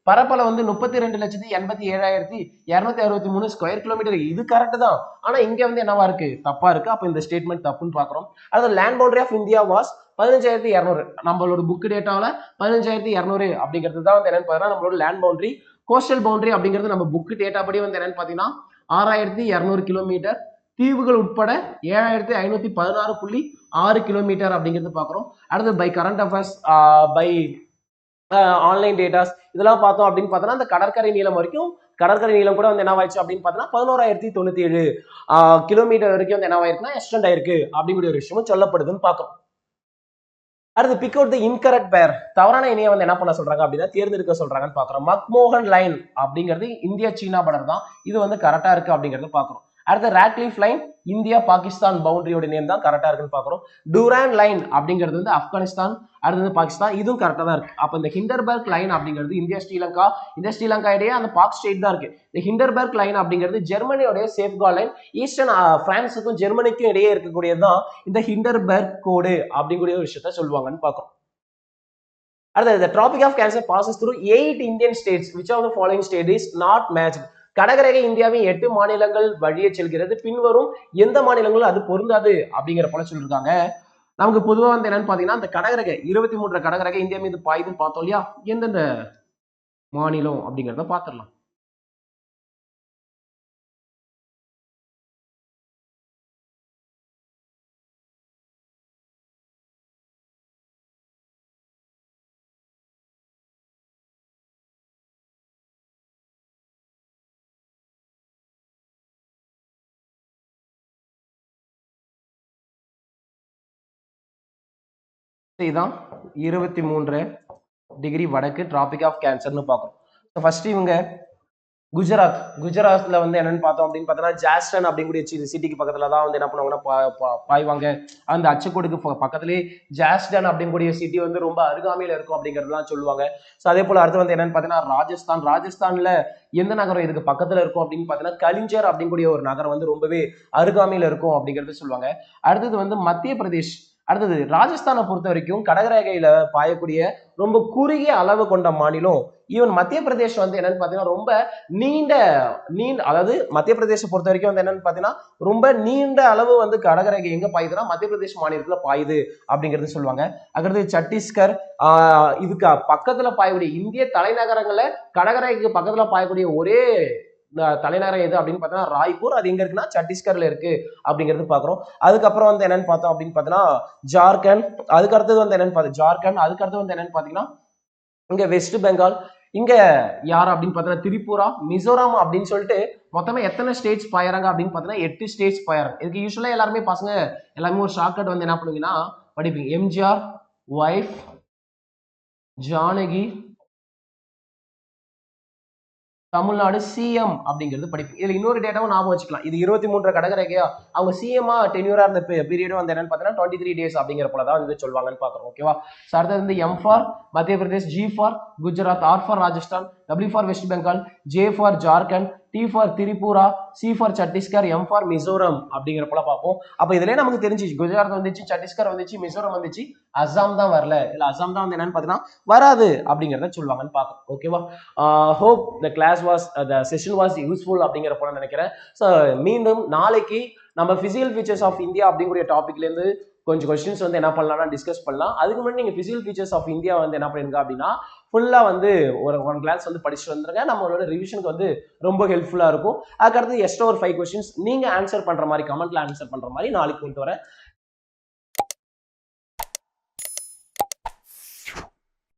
பரப்பளவு வந்து 32,87,263 ஸ்கொயர் கிலோமீட்டர். இது கரெக்ட் தான், ஆனா இங்க வந்து என்னவா இருக்கு, தப்பா இருக்கு. அப்ப இந்த ஸ்டேட்மெண்ட் தப்புன்னு பாக்குறோம். அடுத்து land boundary of India was 15,200. நம்மளோட புக் டேட்டாவில் 15,200 அப்படிங்கிறது தான் வந்து என்னன்னு பார்த்தீங்கன்னா நம்மளோட லேண்ட் பவுண்டரி. கோஸ்டல் பவுண்டரி அப்படிங்கிறது நம்ம புக் டேட்டா படி வந்து என்னன்னு பார்த்தீங்கன்னா 6,200 கிலோமீட்டர். தீவுகள் உட்பட 7,516.6 கிலோமீட்டர் அப்படிங்கிறது பார்க்குறோம். அடுத்து by current affairs, by online datas இதெல்லாம் பார்த்தோம் அப்படின்னு பார்த்தோம்னா அந்த கடற்கரை நீளம் வரைக்கும், கடற்கரை நீளம் கூட வந்து என்ன ஆயிடுச்சு அப்படின்னு பார்த்தோம்னா 11,097 கிலோமீட்டர் வரைக்கும் வந்து என்ன ஆயிருக்குன்னா எக்ஸ்டெண்ட் ஆயிருக்கு அப்படிங்கிற ஒரு விஷயமும் சொல்லப்படுதுன்னு பார்க்கணும். அடுத்து பிக் அவுட் தி இன்கரெக்ட் பேர். தவறான இணையை வந்து என்ன பண்ண சொல்றாங்க அப்படின்னா தேர்ந்தெடுக்க சொல்றாங்கன்னு பாக்குறோம். மக்மோகன் லைன் அப்படிங்கிறது இந்தியா சீனா பார்டர் தான். இது வந்து கரெக்டா இருக்கு அப்படிங்கறத பாக்குறோம். அடுத்து ராட்க்ளிஃப் லைன் இந்தியா பாகிஸ்தான் பவுண்டரியோட நேம் தான் கரெக்டா இருக்குன்னு பாக்குறோம். டூரான் லைன் அப்படிங்கிறது வந்து ஆப்கானிஸ்தான், அடுத்தது பாகிஸ்தான். இதுவும் கரெக்டா தான் இருக்கு. அப்ப இந்த ஹிண்டர்பர்க் லைன் அப்படிங்கிறது இந்தியா ஸ்ரீலங்கா, இந்த ஸ்ரீலங்கா இடையே அந்த பாக் ஸ்டேட் தான் இருக்கு. இந்த ஹிண்டர்பர்க் லைன் அப்படிங்கிறது ஜெர்மனியோட சேஃப்கார்ட் லைன். ஈஸ்டர்ன் பிரான்ஸுக்கும் ஜெர்மனிக்கும் இடையே இருக்கக்கூடியதுதான் இந்த ஹிண்டர்பர்க் கோடு அப்படிங்கிற ஒரு விஷயத்த சொல்லுவாங்கன்னு பாக்குறோம். அடுத்தது the tropic of cancer passes through 8 Indian states. Which of the following state is not matched? கடகரேகை இந்தியாவின் 8 மாநிலங்கள் வழியே செல்கிறது. பின்வரும் எந்த மாநிலங்களும் அது பொருந்தாது அப்படிங்கிற போல சொல்லியிருக்காங்க. நமக்கு பொதுவா வந்து என்னன்னு பாத்தீங்கன்னா இந்த கடகரேகை 23 கடகரேகை இந்தியா மீது பாயுதுன்னு பார்த்தோம் இல்லையா? எந்தெந்த மாநிலம் அப்படிங்கிறத பார்த்துடலாம். இதுதான் 23 டிகிரி வடக்கு டிராபிக் ஆஃப் கேன்சர்னு பார்க்கணும். ஃபர்ஸ்ட் இவங்க குஜராத்ல வந்து என்னன்னு பார்த்தோம் அப்படின்னு பார்த்தோம்னா ஜாஸ்டன் அப்படிங்கக்கூடிய சிட்டிக்கு பக்கத்துல தான் வந்து என்ன பண்ணுவாங்கன்னா பாய்வாங்க. அந்த அச்சக்கோடுக்கு பக்கத்துலேயே ஜாஸ்டன் அப்படிங்கக்கூடிய சிட்டி வந்து ரொம்ப அருகாமையில இருக்கும் அப்படிங்கிறதுலாம் சொல்லுவாங்க. ஸோ அதே போல அடுத்து வந்து என்னன்னு பார்த்தீங்கன்னா ராஜஸ்தான்ல எந்த நகரம் இதுக்கு பக்கத்துல இருக்கும் அப்படின்னு பார்த்தீங்கன்னா கலிஞ்சர் அப்படிங்கக்கூடிய ஒரு நகரம் வந்து ரொம்பவே அருகாமையில இருக்கும் அப்படிங்கிறது சொல்லுவாங்க. அடுத்தது வந்து மத்திய பிரதேஷ். அடுத்தது ராஜஸ்தானை பொறுத்த வரைக்கும் கடகரேகையில பாயக்கூடிய ரொம்ப குறுகிய அளவு கொண்ட மாநிலம். ஈவன் மத்திய பிரதேஷ் வந்து என்னன்னு பாத்தீங்கன்னா ரொம்ப நீண்ட அதாவது மத்திய பிரதேச பொறுத்த வரைக்கும் வந்து என்னன்னு பாத்தீங்கன்னா ரொம்ப நீண்ட அளவு வந்து கடகரேகை எங்க பாயுதுன்னா மத்திய பிரதேஷ் மாநிலத்துல பாயுது அப்படிங்கிறது சொல்லுவாங்க. அடுத்தது சத்தீஸ்கர், இதுக்கு பக்கத்துல பாயக்கூடிய இந்திய தலைநகரங்கள்ல கடகரேகைக்கு பக்கத்துல பாயக்கூடிய ஒரே தலைநகரம் எது அப்படின்னு பார்த்தீங்கன்னா ராய்ப்பூர். அது எங்க இருக்குன்னா சத்தீஸ்கர்ல இருக்கு அப்படிங்கிறது பாக்குறோம். அதுக்கப்புறம் வந்து என்னன்னு பார்த்தோம் அப்படின்னு பார்த்தீங்கன்னா ஜார்க்கண்ட். அதுக்கு அடுத்தது வந்து என்னன்னு ஜார்க்கண்ட். அதுக்கு அடுத்து வந்து என்னன்னு பாத்தீங்கன்னா இங்க வெஸ்ட் பெங்கால். இங்க யார் அப்படின்னு பார்த்தீங்கன்னா திரிபுரா, மிசோரம் அப்படின்னு சொல்லிட்டு மொத்தமே எத்தனை ஸ்டேட்ஸ் பாயறாங்க அப்படின்னு பார்த்தீங்கன்னா 8 ஸ்டேட்ஸ் பாயறாங்க. இதுக்கு யூஸ்வலா எல்லாருமே பசங்க எல்லாமே ஒரு ஷார்ட்கட் வந்து என்ன பண்ணுவீங்கன்னா படிப்பீங்க. எம்ஜிஆர் வைஃப் ஜானகி தமிழ்நாடு சிஎம் அப்படிங்கிறது படிப்பு. இதுல இன்னொரு டேட்டாவும் ஞாபகம் வச்சுக்கலாம். இது 23 கடகரேகையா அவங்க சிஎம்மா டென்யூரா இருந்த பீரியடும் வந்து என்னன்னு பார்த்தீங்கன்னா 23 days அப்படிங்கிற போலதான் வந்து சொல்லுவாங்கன்னு பாக்குறோம். ஓகேவா? அடுத்தது வந்து M for Madhya Pradesh, G for Gujarat, R for Rajasthan, W for West Bengal, J for Jharkhand, T for Tripura, C for Chhattisgarh, M for Mizoram அப்படிங்கிற போல பார்ப்போம். அப்ப இதுலயே நமக்கு தெரிஞ்சிச்சு குஜராத் வந்துச்சு, சத்தீஸ்கர் வந்துச்சு, மிசோரம் வந்துச்சு, அசாம் தான் வரல. இல்ல அசாம் தான் வந்து என்னன்னு பாத்தீங்கன்னா வராது அப்படிங்கறத சொல்லுவாங்கன்னு பார்க்கணும். ஓகேவா? Hope the class was the session was useful அப்படிங்கிற போல நினைக்கிறேன். ஸோ மீண்டும் நாளைக்கு நம்ம பிசிக்கல் ஃபீச்சர்ஸ் ஆஃப் இந்தியா அப்படிங்கிற டாபிக்ல இருந்து கொஞ்சம் கொஸ்டின்ஸ் வந்து என்ன பண்ணலாம்னா டிஸ்கஸ் பண்ணலாம். அதுக்கு முன்னாடி நீங்க பிசிக்கல் ஃபீச்சர்ஸ் ஆஃப் இந்தியா வந்து என்ன பண்ணுங்க அப்படின்னா ஃபுல்லா வந்து ஒரு 1 கிளாஸ் வந்து படிச்சுட்டு வந்துருங்க. நம்மளோட ரிவிஷனுக்கு வந்து ரொம்ப ஹெல்ப்ஃபுல்லா இருக்கும். அதுக்கடுத்து எக்ஸ்ட்ரா ஒரு 5 கொஸ்டின்ஸ் நீங்க ஆன்சர் பண்ற மாதிரி கமெண்ட்ல ஆன்சர் பண்ற மாதிரி நாளைக்கு கொண்டு வரேன்.